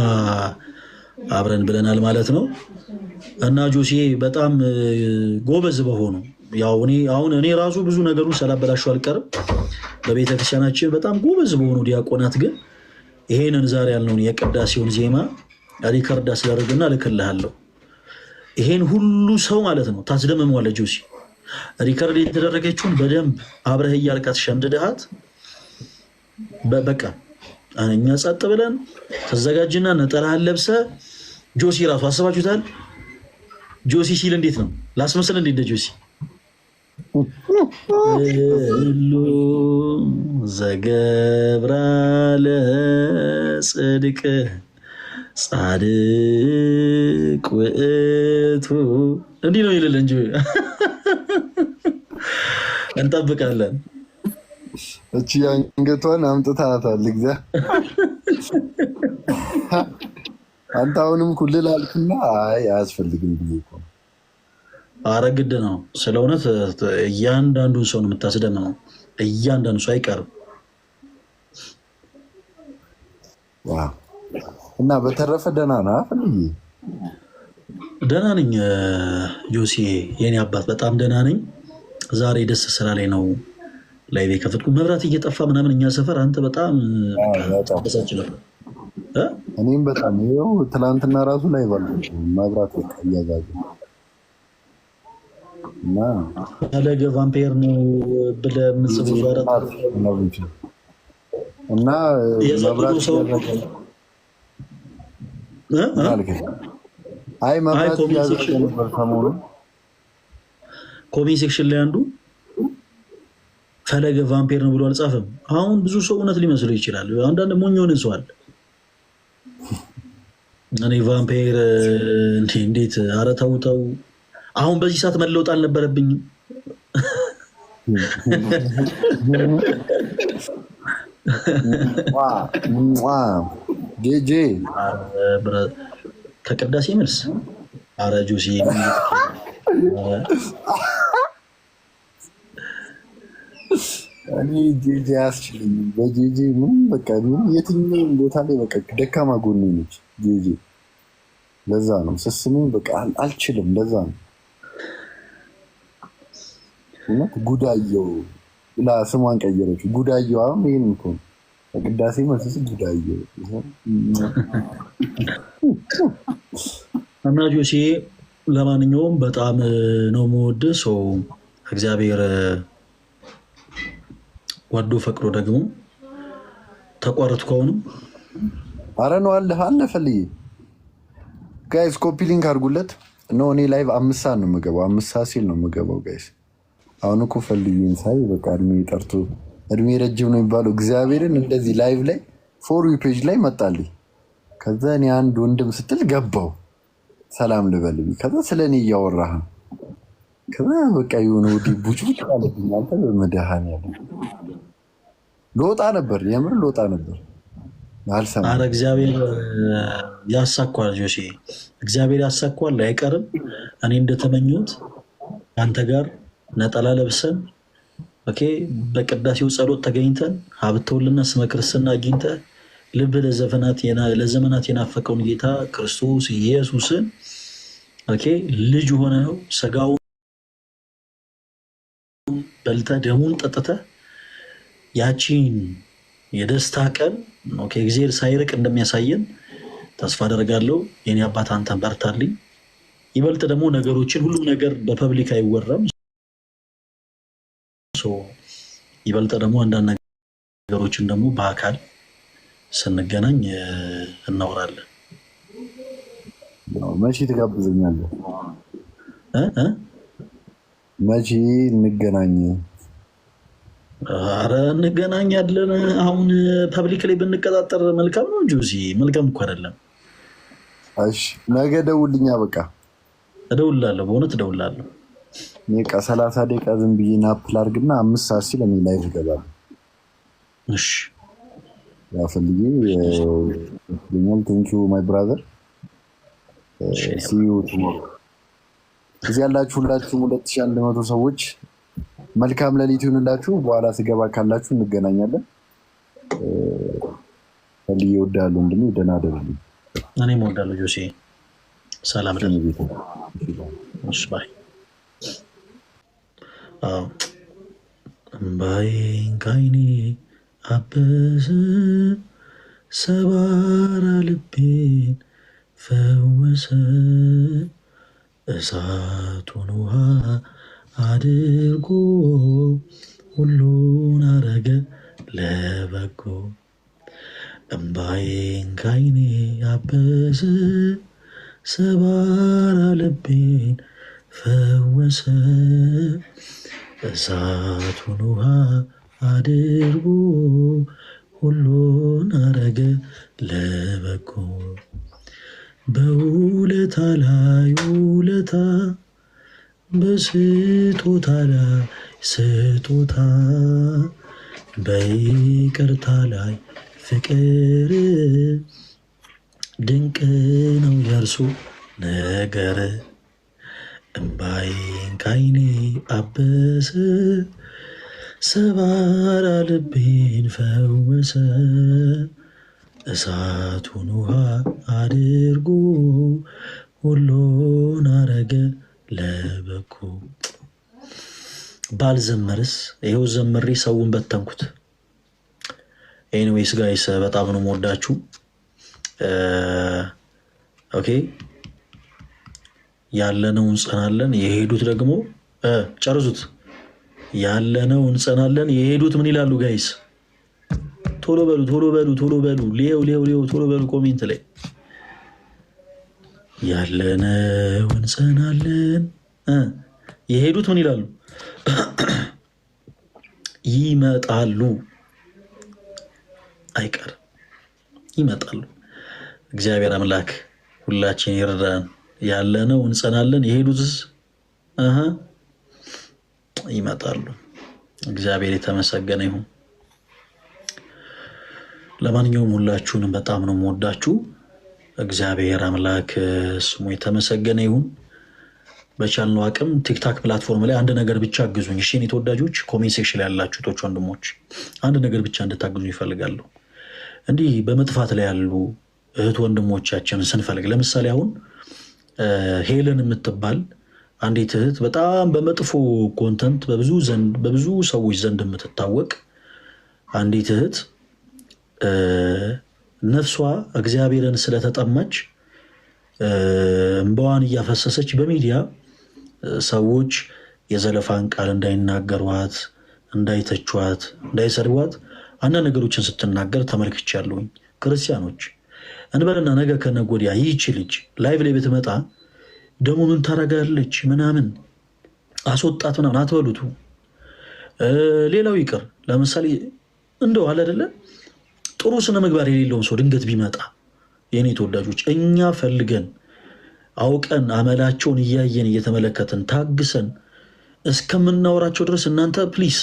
አብረን ብለናል ማለት ነው። እና ጆሲ በጣም ጎበዝ በሆኑ እኔ ራሱ ብዙ ነገሩን ሳላበላሸው አልቀርም። በቤተክርስቲያናችን በጣም ጎበዝ በሆኑ ዲያቆናት ግን ይሄንን ዛሬ ያልነውን የቅዳሴውን ዜማ ሪከርድ አስደርግና እልክልሃለሁ። ይሄን ሁሉ ሰው ማለት ነው ታስደምመዋለህ ጆሲ። ሪከርድ የተደረገችውን በደንብ አብረህ እያልካት ሸምድድሃት በቃ እኛ ጸጥ ብለን ተዘጋጅና ነጠላህን ለብሰ ጆሲ ራሱ አስባችሁታል። ጆሲ ሲል እንዴት ነው ላስመስል? እንዴት እንደ ጆሲ ሁሉ ዘገብራ ለጽድቅ ጻድቅ ውእቱ እንዲህ ነው ይልል እንጂ እንጠብቃለን። እቺ አንገቷን አምጥታታል። አንተ አሁንም ኩልል አልክና አይ አያስፈልግም ብዬ እኮ ኧረ ግድ ነው። ስለ እውነት እያንዳንዱን ሰው ነው የምታስደምመው። እያንዳንዱ ሰው አይቀርም። እና በተረፈ ደህና ነህ? ደህና ነኝ ጆሲ፣ የኔ አባት በጣም ደህና ነኝ። ዛሬ ደስ ስራ ላይ ነው ላይ ከፍትኩ። መብራት እየጠፋ ምናምን እኛ ሰፈር አንተ በጣም ደሳች ነበር። እኔም በጣም ይኸው ትላንትና ራሱ ላይ ባሉ መብራት እያዛዙ እና ፈለገ ቫምፔር ነው ብለህ የምትጽፈው እና መብራት አይ መብራት እያዛዙ ነበር ሰሞኑን። ኮሜንት ሴክሽን ላይ አንዱ ፈለገ ቫምፔር ነው ብሎ አልጻፈም። አሁን ብዙ ሰው እውነት ሊመስለው ይችላል። አንዳንድ ሞኝ የሆነ ሰው አለ። እኔ ቫምፔር እንዴት ኧረ ተው ተው። አሁን በዚህ ሰዓት መለወጥ አልነበረብኝም። ጄጄ ከቅዳሴ መልስ ኧረ ጆሲ እኔ ጄጄ አያስችለኝም። በጄጄ ምን በቃ የትኛውም ቦታ ላይ በቃ ደካማ ጎኔ ነች ጄጄ። ለዛ ነው ስስሜ በቃ አልችልም። ለዛ ነው እውነት ጉዳየው ብላ ስሟን ቀየረችው። ጉዳየው አሁን ይሄን እኮ በቅዳሴ መልስ ጉዳየው እና ጆሲ ለማንኛውም በጣም ነው የምወድህ ሰው እግዚአብሔር ወዶ ፈቅዶ ደግሞ ተቋረጥኩ። አሁንም ኧረ ነው አለ ፈልዬ ጋይስ ኮፒ ሊንክ አድርጉለት። ነው እኔ ላይቭ 5 ሰዓት ነው የምገባው። 5 ሰዓት ሲል ነው የምገባው ጋይስ። አሁን እኮ ፈልዩን ሳይ በቃ እድሜ ጠርቶ እድሜ ረጅም ነው የሚባለው እግዚአብሔርን እንደዚህ ላይቭ ላይ ፎር ዩ ፔጅ ላይ መጣልኝ። ከዛ እኔ አንድ ወንድም ስትል ገባው ሰላም ልበልኝ። ከዛ ስለ እኔ እያወራህ ከዛ በቃ የሆነ ወዲ ቡጭ አለብኝ። አንተ በመድኃኒዓለም ልወጣ ነበር፣ የምር ልወጣ ነበር። ኧረ እግዚአብሔር ያሳኳል ጆሲ፣ እግዚአብሔር ያሳኳል፣ አይቀርም። እኔ እንደተመኘሁት አንተ ጋር ነጠላ ለብሰን በቅዳሴው ጸሎት ተገኝተን ሀብተውልና ስመ ክርስትና አግኝተህ ልብ ለዘመናት የናፈቀውን ጌታ ክርስቶስ ኢየሱስን ልጅ ሆነው ስጋውን በልተህ ደሙን ጠጥተህ ያቺን የደስታ ቀን ከእግዚአብሔር ሳይርቅ እንደሚያሳየን ተስፋ አደርጋለሁ። የኔ አባት አንተን በርታልኝ። ይበልጥ ደግሞ ነገሮችን ሁሉም ነገር በፐብሊክ አይወራም። ይበልጥ ደግሞ አንዳንድ ነገሮችን ደግሞ በአካል ስንገናኝ እናወራለን። መቼ ትጋብዘኛለህ? መቼ እንገናኝ? አረ እንገናኛለን። አሁን ፐብሊክ ላይ ብንቀጣጠር መልካም ነው እንጂ መልካም እኮ አይደለም። እሺ ነገ ደውልኛ። በቃ እደውላለሁ፣ በእውነት እደውላለሁ። በቃ 30 ደቂቃ ዝም ብዬ ናፕል አድርግና 5 ሰዓት ሲል እኔ ላይቭ እገባለሁ። እሺ ያፈልጊ ይኛል። ቴንክ ዩ ማይ ብራዘር። ሲ ዩ ቱሞሮ። እዚህ ያላችሁ ሁላችሁም 2100 ሰዎች መልካም ሌሊት ይሁንላችሁ። በኋላ ስገባ ካላችሁ እንገናኛለን። ፈልዬ እወዳለሁ። እንድን ደህና አደሩልኝ። እኔም እወዳለሁ ጆሴ። ሰላም ደህና እሺ ባይ። እምባዬን ከዓይኔ አበሰ፣ ሰባራ ልቤን ፈወሰ፣ እሳቱን ውሃ አድርጎ ሁሉን አረገ ለበጎ። እምባዬን ከዓይኔ አበሰ፣ ሰባራ ልቤን ፈወሰ፣ እሳቱን ውሃ አድርጎ ሁሉን አረገ ለበጎ። በውለታ ላይ ውለታ፣ በስጦታ ላይ ስጦታ፣ በይቅርታ ላይ ፍቅር፣ ድንቅ ነው የእርሱ ነገር። እምባዬን ከዓይኔ አበሰ፣ ሰባራ ልቤን ፈወሰ፣ እሳቱን ውሃ አድርጎ ሁሉን አረገ ለበጎ። ባልዘመርስ ይኸው ዘምሬ ሰውን በተንኩት። ኤኒዌይስ ጋይስ በጣም ነው የምወዳችሁ። ኦኬ ያለነው እንጸናለን፣ የሄዱት ደግሞ ጨርሱት። ያለነው እንጸናለን፣ የሄዱት ምን ይላሉ ጋይስ? ቶሎ በሉ ቶሎ በሉ ቶሎ በሉ። ሌው ቶሎ በሉ ኮሜንት ላይ ያለነው እንጸናለን፣ የሄዱት ምን ይላሉ? ይመጣሉ፣ አይቀርም ይመጣሉ። እግዚአብሔር አምላክ ሁላችን ይርዳን። ያለነው እንጸናለን፣ የሄዱትስ ይመጣሉ። እግዚአብሔር የተመሰገነ ይሁን። ለማንኛውም ሁላችሁንም በጣም ነው የምወዳችሁ። እግዚአብሔር አምላክ ስሙ የተመሰገነ ይሁን። በቻልነው አቅም ቲክታክ ፕላትፎርም ላይ አንድ ነገር ብቻ አግዙኝ እሺ። የኔ ተወዳጆች ኮሜንት ሴክሽን ላይ ያላችሁ ቶች ወንድሞች አንድ ነገር ብቻ እንድታግዙኝ ይፈልጋሉ። እንዲህ በመጥፋት ላይ ያሉ እህት ወንድሞቻችንን ስንፈልግ፣ ለምሳሌ አሁን ሄለን የምትባል አንዲት እህት በጣም በመጥፎ ኮንተንት በብዙ ሰዎች ዘንድ የምትታወቅ አንዲት እህት ነፍሷ እግዚአብሔርን ስለተጠማች እንባዋን እያፈሰሰች በሚዲያ ሰዎች የዘለፋን ቃል እንዳይናገሯት፣ እንዳይተቿት፣ እንዳይሰድቧት አንዳንድ ነገሮችን ስትናገር ተመልክቻለሁኝ። ክርስቲያኖች እንበልና ነገ ከነገ ወዲያ ይህች ልጅ ላይቭ ላይ ብትመጣ ደግሞ ምን ታረጋለች ምናምን አስወጣት ምናምን አትበሉቱ። ሌላው ይቅር፣ ለምሳሌ እንደው አለ አይደለ ጥሩ ስነ ምግባር የሌለውን ሰው ድንገት ቢመጣ የኔ ተወዳጆች እኛ ፈልገን አውቀን አመላቸውን እያየን እየተመለከትን ታግሰን እስከምናወራቸው ድረስ እናንተ ፕሊስ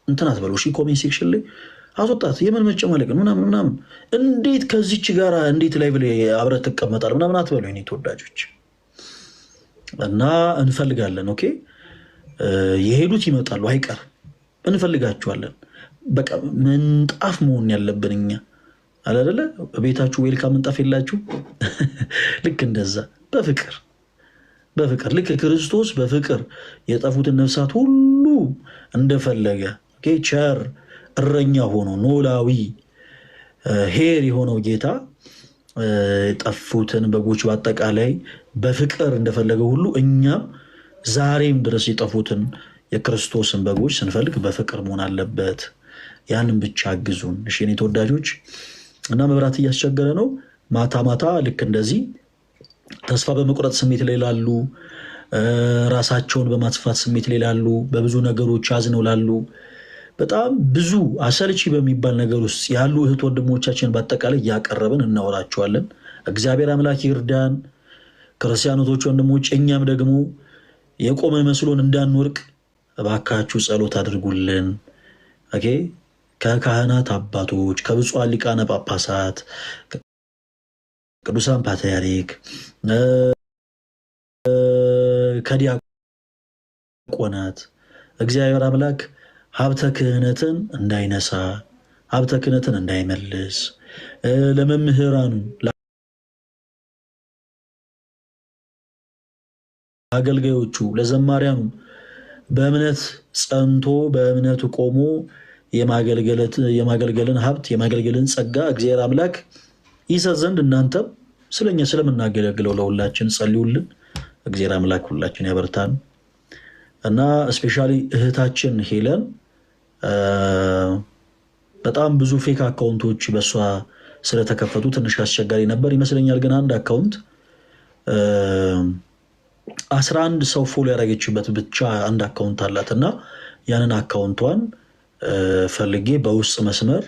እንትን አትበሉ እሺ። ኮሜንት ሴክሽን ላይ አስወጣት የምን መጨማለቅ ምናምን እንዴት ከዚች ጋር እንዴት ላይ ብለ አብረት ትቀመጣል ምናምን አትበሉ የኔ ተወዳጆች። እና እንፈልጋለን። ኦኬ የሄዱት ይመጣሉ፣ አይቀር እንፈልጋቸዋለን። በቃ ምንጣፍ መሆን ያለብን እኛ አላደለ። ቤታችሁ ዌልካም ምንጣፍ የላችሁ? ልክ እንደዛ በፍቅር ልክ ክርስቶስ በፍቅር የጠፉትን ነፍሳት ሁሉ እንደፈለገ ቸር እረኛ ሆኖ ኖላዊ ሄር የሆነው ጌታ የጠፉትን በጎች በአጠቃላይ በፍቅር እንደፈለገ ሁሉ እኛም ዛሬም ድረስ የጠፉትን የክርስቶስን በጎች ስንፈልግ በፍቅር መሆን አለበት። ያንን ብቻ አግዙን። እሺ የኔ ተወዳጆች፣ እና መብራት እያስቸገረ ነው። ማታ ማታ ልክ እንደዚህ ተስፋ በመቁረጥ ስሜት ላይ ላሉ፣ ራሳቸውን በማጥፋት ስሜት ላይ ላሉ፣ በብዙ ነገሮች አዝነው ላሉ፣ በጣም ብዙ አሰልቺ በሚባል ነገር ውስጥ ያሉ እህት ወንድሞቻችን በአጠቃላይ እያቀረብን እናወራቸዋለን። እግዚአብሔር አምላክ ይርዳን። ክርስቲያኖቶች ወንድሞች፣ እኛም ደግሞ የቆመ መስሎን እንዳንወርቅ እባካችሁ ጸሎት አድርጉልን። ኦኬ ከካህናት አባቶች፣ ከብፁዓን ሊቃነ ጳጳሳት፣ ቅዱሳን ፓትርያርክ፣ ከዲያቆናት እግዚአብሔር አምላክ ሀብተ ክህነትን እንዳይነሳ፣ ሀብተ ክህነትን እንዳይመልስ፣ ለመምህራኑ አገልጋዮቹ ለዘማሪያኑ በእምነት ጸንቶ በእምነቱ ቆሞ የማገልገልን ሀብት የማገልገልን ጸጋ እግዚአብሔር አምላክ ይሰጥ ዘንድ እናንተም ስለኛ ስለምናገለግለው ለሁላችን ጸልዩልን። እግዚአብሔር አምላክ ሁላችን ያበርታን እና ስፔሻሊ እህታችን ሄለን በጣም ብዙ ፌክ አካውንቶች በእሷ ስለተከፈቱ ትንሽ አስቸጋሪ ነበር ይመስለኛል። ግን አንድ አካውንት 11 ሰው ፎሎ ያደረገችበት ብቻ አንድ አካውንት አላት እና ያንን አካውንቷን ፈልጌ በውስጥ መስመር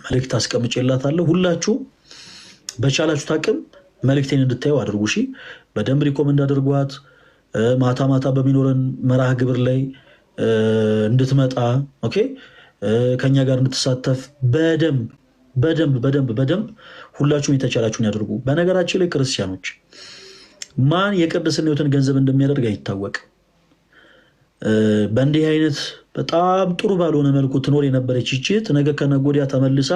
መልእክት አስቀምጬላታለሁ። ሁላችሁ በቻላችሁት አቅም መልእክቴን እንድታዩ አድርጉ። እሺ፣ በደንብ ሪኮመንድ አድርጓት። ማታ ማታ በሚኖረን መርሃ ግብር ላይ እንድትመጣ ኦኬ፣ ከኛ ጋር እንድትሳተፍ በደንብ በደንብ በደንብ በደንብ ሁላችሁም የተቻላችሁን ያድርጉ። በነገራችን ላይ ክርስቲያኖች ማን የቅድስና ሕይወትን ገንዘብ እንደሚያደርግ አይታወቅም። በእንዲህ አይነት በጣም ጥሩ ባልሆነ መልኩ ትኖር የነበረች ይችት ነገ ከነገ ወዲያ ተመልሳ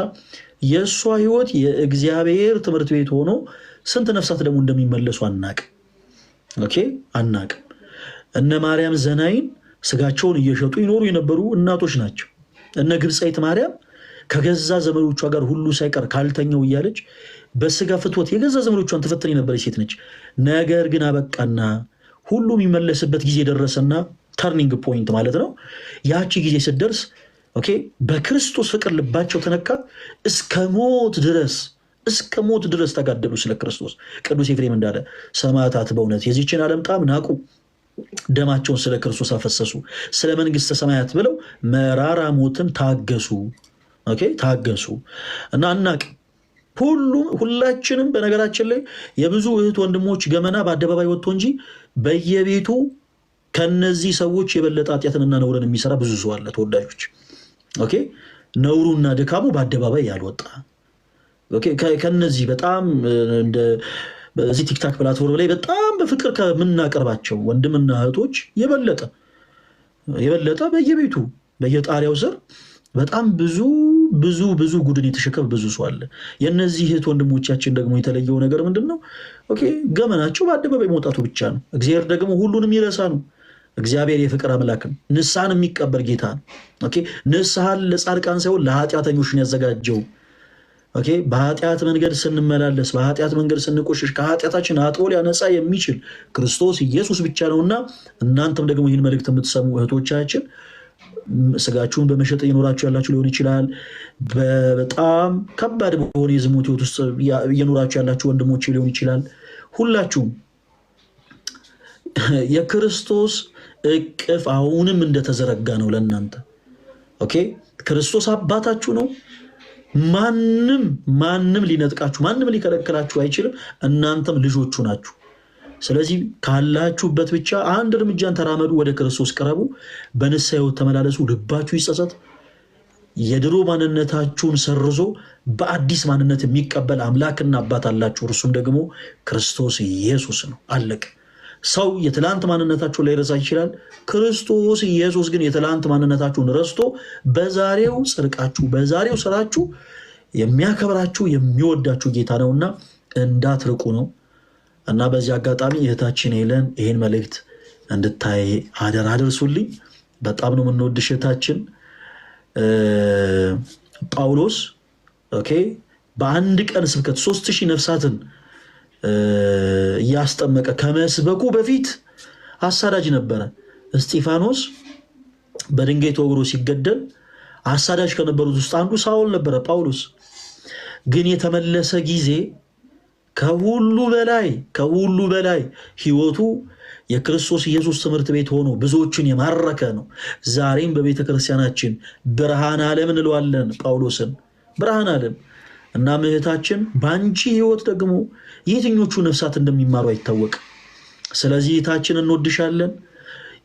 የእሷ ሕይወት የእግዚአብሔር ትምህርት ቤት ሆኖ ስንት ነፍሳት ደግሞ እንደሚመለሱ አናቅም። ኦኬ አናቅም። እነ ማርያም ዘናይን ስጋቸውን እየሸጡ ይኖሩ የነበሩ እናቶች ናቸው። እነ ግብፃዊት ማርያም ከገዛ ዘመዶቿ ጋር ሁሉ ሳይቀር ካልተኛው እያለች በስጋ ፍትወት የገዛ ዘመዶቿን ትፈትን የነበረች ሴት ነች። ነገር ግን አበቃና ሁሉ የሚመለስበት ጊዜ ደረሰና ተርኒንግ ፖይንት ማለት ነው። ያቺ ጊዜ ስትደርስ ኦኬ በክርስቶስ ፍቅር ልባቸው ተነካ። እስከ ሞት ድረስ ተጋደሉ ስለ ክርስቶስ። ቅዱስ ኤፍሬም እንዳለ ሰማዕታት በእውነት የዚችን ዓለም ጣም ናቁ፣ ደማቸውን ስለ ክርስቶስ አፈሰሱ፣ ስለ መንግስተ ሰማያት ብለው መራራ ሞትን ታገሱ። ኦኬ ታገሱ እና አናቅ ሁላችንም በነገራችን ላይ የብዙ እህት ወንድሞች ገመና በአደባባይ ወጥቶ እንጂ በየቤቱ ከነዚህ ሰዎች የበለጠ ኃጢአትንና ነውርን የሚሰራ ብዙ ሰው አለ። ተወዳጆች ኦኬ ነውሩና ድካሙ በአደባባይ ያልወጣ ኦኬ ከነዚህ በጣም በዚህ ቲክታክ ፕላትፎርም ላይ በጣም በፍቅር ከምናቀርባቸው ወንድምና እህቶች የበለጠ በየቤቱ በየጣሪያው ስር በጣም ብዙ ጉድን የተሸከመ ብዙ ሰው አለ። የነዚህ እህት ወንድሞቻችን ደግሞ የተለየው ነገር ምንድን ነው? ኦኬ ገመናቸው በአደባባይ መውጣቱ ብቻ ነው። እግዚአብሔር ደግሞ ሁሉንም ይረሳ ነው። እግዚአብሔር የፍቅር አምላክ ነው። ንስሐን የሚቀበል ጌታ ነው። ኦኬ ንስሐን ለጻድቃን ሳይሆን ለኃጢአተኞች ነው ያዘጋጀው። ኦኬ በኃጢአት መንገድ ስንመላለስ፣ በኃጢአት መንገድ ስንቆሽሽ ከኃጢአታችን አጥቦ ሊያነጻ የሚችል ክርስቶስ ኢየሱስ ብቻ ነውና እናንተም ደግሞ ይህን መልእክት የምትሰሙ እህቶቻችን ስጋችሁን በመሸጥ እየኖራችሁ ያላችሁ ሊሆን ይችላል። በጣም ከባድ በሆነ የዝሙት ሕይወት ውስጥ እየኖራችሁ ያላችሁ ወንድሞች ሊሆን ይችላል። ሁላችሁም የክርስቶስ እቅፍ አሁንም እንደተዘረጋ ነው ለእናንተ። ኦኬ ክርስቶስ አባታችሁ ነው። ማንም ሊነጥቃችሁ፣ ማንም ሊከለክላችሁ አይችልም። እናንተም ልጆቹ ናችሁ። ስለዚህ ካላችሁበት ብቻ አንድ እርምጃን ተራመዱ፣ ወደ ክርስቶስ ቅረቡ፣ በንስሐ ሕይወት ተመላለሱ፣ ልባችሁ ይጸጸት። የድሮ ማንነታችሁን ሰርዞ በአዲስ ማንነት የሚቀበል አምላክና አባት አላችሁ። እርሱም ደግሞ ክርስቶስ ኢየሱስ ነው። አለቀ። ሰው የትላንት ማንነታችሁን ላይረሳ ይችላል። ክርስቶስ ኢየሱስ ግን የትላንት ማንነታችሁን ረስቶ በዛሬው ጽድቃችሁ፣ በዛሬው ስራችሁ የሚያከብራችሁ የሚወዳችሁ ጌታ ነውና እንዳትርቁ ነው። እና በዚህ አጋጣሚ እህታችን ሄለን ይህን መልእክት እንድታይ አደራ አድርሱልኝ። በጣም ነው የምንወድሽ እህታችን ጳውሎስ። ኦኬ በአንድ ቀን ስብከት 3000 ነፍሳትን እያስጠመቀ ከመስበኩ በፊት አሳዳጅ ነበረ። እስጢፋኖስ በድንጋይ ተወግሮ ሲገደል አሳዳጅ ከነበሩት ውስጥ አንዱ ሳውል ነበረ። ጳውሎስ ግን የተመለሰ ጊዜ ከሁሉ በላይ ህይወቱ የክርስቶስ ኢየሱስ ትምህርት ቤት ሆኖ ብዙዎችን የማረከ ነው። ዛሬም በቤተ ክርስቲያናችን ብርሃን ዓለም እንለዋለን ጳውሎስን፣ ብርሃን ዓለም እና እህታችን በአንቺ ህይወት ደግሞ የትኞቹ ነፍሳት እንደሚማሩ አይታወቅም። ስለዚህ እህታችን እንወድሻለን።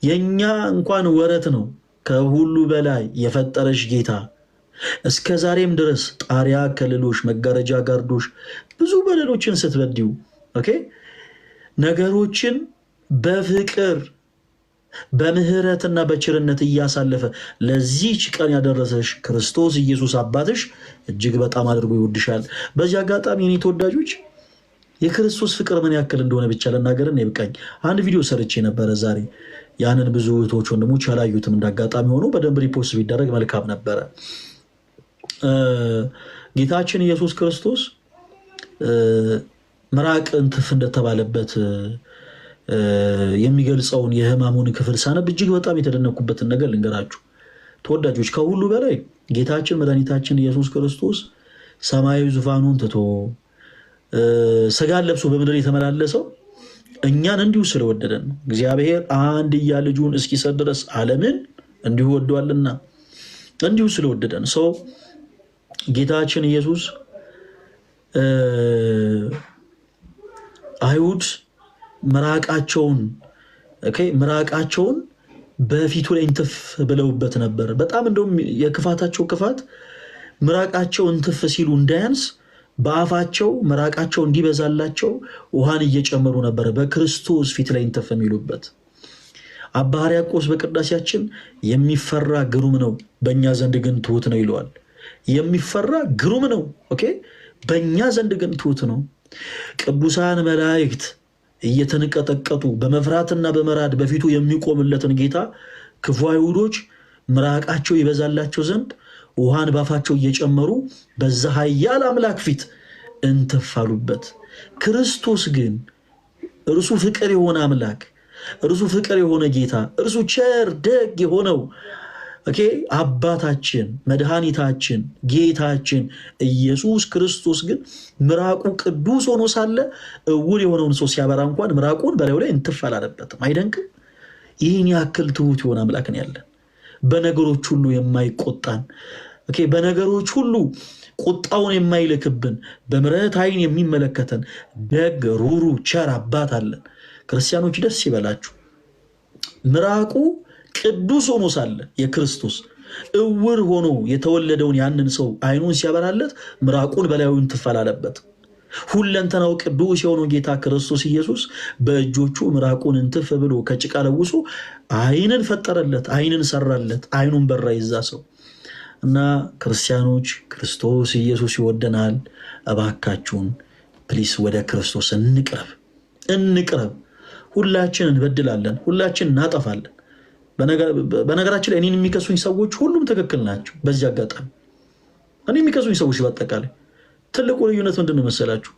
የኛ እንኳን ወረት ነው ከሁሉ በላይ የፈጠረሽ ጌታ እስከ ዛሬም ድረስ ጣሪያ ከልሎሽ መጋረጃ ጋርዶሽ ብዙ በደሎችን ስትበድዩ ነገሮችን በፍቅር በምህረትና በቸርነት እያሳለፈ ለዚህች ቀን ያደረሰሽ ክርስቶስ ኢየሱስ አባትሽ እጅግ በጣም አድርጎ ይወድሻል። በዚህ አጋጣሚ እኔ ተወዳጆች የክርስቶስ ፍቅር ምን ያክል እንደሆነ ብቻ ልናገርን ይብቃኝ። አንድ ቪዲዮ ሰርቼ ነበረ ዛሬ። ያንን ብዙ እህቶች ወንድሞች ያላዩትም እንዳጋጣሚ ሆኖ በደንብ ሪፖስት ቢደረግ መልካም ነበረ። ጌታችን ኢየሱስ ክርስቶስ ምራቅ እንትፍ እንደተባለበት የሚገልጸውን የሕማሙን ክፍል ሳነብ እጅግ በጣም የተደነኩበትን ነገር ልንገራችሁ ተወዳጆች። ከሁሉ በላይ ጌታችን መድኃኒታችን ኢየሱስ ክርስቶስ ሰማያዊ ዙፋኑን ትቶ ስጋን ለብሶ በምድር የተመላለሰው እኛን እንዲሁ ስለወደደን ነው። እግዚአብሔር አንድያ ልጁን እስኪሰጥ ድረስ ዓለምን እንዲሁ ወዷልና እንዲሁ ስለወደደን ሰው ጌታችን ኢየሱስ አይሁድ ምራቃቸውን በፊቱ ላይ እንትፍ ብለውበት ነበር። በጣም እንደውም የክፋታቸው ክፋት ምራቃቸው እንትፍ ሲሉ እንዳያንስ በአፋቸው ምራቃቸው እንዲበዛላቸው ውሃን እየጨመሩ ነበር በክርስቶስ ፊት ላይ እንትፍ የሚሉበት። አባ ሕርያቆስ በቅዳሴያችን የሚፈራ ግሩም ነው በእኛ ዘንድ ግን ትሑት ነው ይለዋል። የሚፈራ ግሩም ነው በእኛ ዘንድ ግን ትሑት ነው። ቅዱሳን መላእክት እየተንቀጠቀጡ በመፍራትና በመራድ በፊቱ የሚቆምለትን ጌታ ክፉ አይሁዶች ምራቃቸው ይበዛላቸው ዘንድ ውሃን ባፋቸው እየጨመሩ በዛ ኃያል አምላክ ፊት እንተፋሉበት። ክርስቶስ ግን እርሱ ፍቅር የሆነ አምላክ፣ እርሱ ፍቅር የሆነ ጌታ፣ እርሱ ቸር ደግ የሆነው አባታችን መድኃኒታችን ጌታችን ኢየሱስ ክርስቶስ ግን ምራቁ ቅዱስ ሆኖ ሳለ እውር የሆነውን ሰው ሲያበራ እንኳን ምራቁን በላዩ ላይ እንትፍ አላለበትም። አይደንቅም? ይህን ያክል ትሑት የሆነ አምላክ ነው ያለን። በነገሮች ሁሉ የማይቆጣን በነገሮች ሁሉ ቁጣውን የማይልክብን በምሕረት ዓይን የሚመለከተን ደግ ሩሩ ቸር አባት አለን። ክርስቲያኖች ደስ ይበላችሁ። ምራቁ ቅዱስ ሆኖ ሳለ የክርስቶስ እውር ሆኖ የተወለደውን ያንን ሰው ዓይኑን ሲያበራለት ምራቁን በላዩ እንትፍ አላለበት። ሁለንተናው ቅዱስ የሆነው ጌታ ክርስቶስ ኢየሱስ በእጆቹ ምራቁን እንትፍ ብሎ ከጭቃ ለውሶ ዓይንን ፈጠረለት፣ ዓይንን ሰራለት፣ ዓይኑን በራ ይዛ ሰው እና ክርስቲያኖች ክርስቶስ ኢየሱስ ይወደናል። እባካችሁን ፕሊስ ወደ ክርስቶስ እንቅረብ። ሁላችን እንበድላለን፣ ሁላችን እናጠፋለን። በነገራችን ላይ እኔን የሚከሱኝ ሰዎች ሁሉም ትክክል ናቸው። በዚህ አጋጣሚ እኔ የሚከሱኝ ሰዎች በአጠቃላይ ትልቁ ልዩነት ምንድን መሰላችሁ?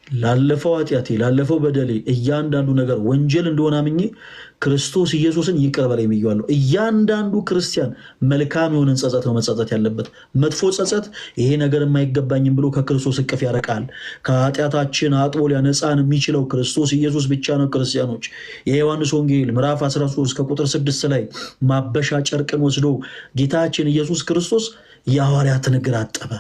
ላለፈው ኃጢአቴ ላለፈው በደሌ እያንዳንዱ ነገር ወንጀል እንደሆነ አምኜ ክርስቶስ ኢየሱስን ይቅር በለኝ ብዬዋለሁ። እያንዳንዱ ክርስቲያን መልካም የሆነን ጸጸት ነው መጸጸት ያለበት። መጥፎ ጸጸት ይሄ ነገር የማይገባኝም ብሎ ከክርስቶስ እቅፍ ያረቃል። ከኃጢአታችን አጥቦ ሊያነጻን የሚችለው ክርስቶስ ኢየሱስ ብቻ ነው። ክርስቲያኖች የዮሐንስ ወንጌል ምዕራፍ 13 ከቁጥር 6 ላይ ማበሻ ጨርቅን ወስዶ ጌታችን ኢየሱስ ክርስቶስ የሐዋርያትን እግር አጠበ።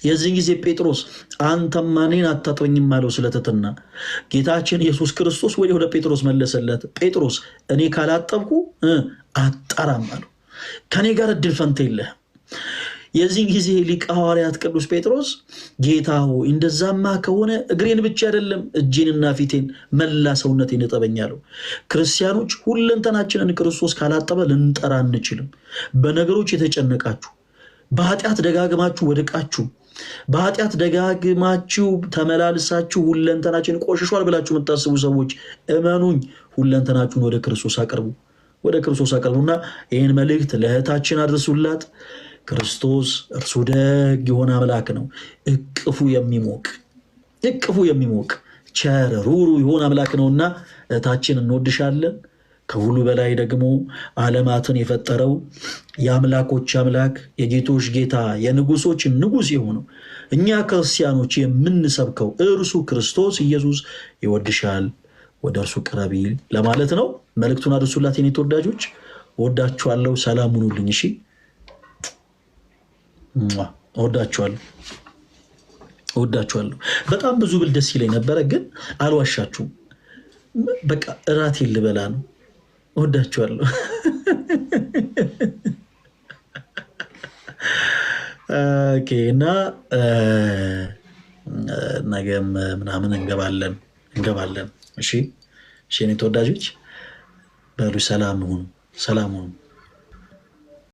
የዚህ ጊዜ ጴጥሮስ አንተማ እኔን አታጥበኝም አለው ስለትትና። ጌታችን ኢየሱስ ክርስቶስ ወደ ጴጥሮስ መለሰለት፣ ጴጥሮስ እኔ ካላጠብኩ አጠራም አለው። ከኔ ጋር እድል ፈንታ የለህም። የዚህ ጊዜ ሊቀ ሐዋርያት ቅዱስ ጴጥሮስ ጌታ ሆይ እንደዛማ ከሆነ እግሬን ብቻ አይደለም እጄንና ፊቴን መላ ሰውነቴን እጠበኝ አለው። ክርስቲያኖች ሁለንተናችንን ክርስቶስ ካላጠበ ልንጠራ አንችልም። በነገሮች የተጨነቃችሁ፣ በኃጢአት ደጋግማችሁ ወድቃችሁ፣ በኃጢአት ደጋግማችሁ ተመላልሳችሁ ሁለንተናችን ቆሽሿል ብላችሁ የምታስቡ ሰዎች እመኑኝ፣ ሁለንተናችሁን ወደ ክርስቶስ አቅርቡ። ወደ ክርስቶስ አቀርቡና ይህን መልእክት ለእህታችን አድርሱላት። ክርስቶስ እርሱ ደግ የሆነ አምላክ ነው። እቅፉ የሚሞቅ ቸር ሩሩ የሆነ አምላክ ነውና እህታችን እንወድሻለን። ከሁሉ በላይ ደግሞ ዓለማትን የፈጠረው የአምላኮች አምላክ የጌቶች ጌታ የንጉሶች ንጉስ የሆነው እኛ ክርስቲያኖች የምንሰብከው እርሱ ክርስቶስ ኢየሱስ ይወድሻል፣ ወደ እርሱ ቅረቢ ለማለት ነው። መልእክቱን አድርሱላት የኔ ተወዳጆች። እወዳችኋለሁ። ሰላም ሁኑልኝ። እሺ፣ እወዳችኋለሁ። በጣም ብዙ ብል ደስ ይለኝ ነበረ፣ ግን አልዋሻችሁም። በቃ እራቴን ልበላ ነው። እወዳችኋለሁ። እና ነገም ምናምን እንገባለን። እሺ፣ የኔ ተወዳጆች በሉ ሰላም ሁኑ።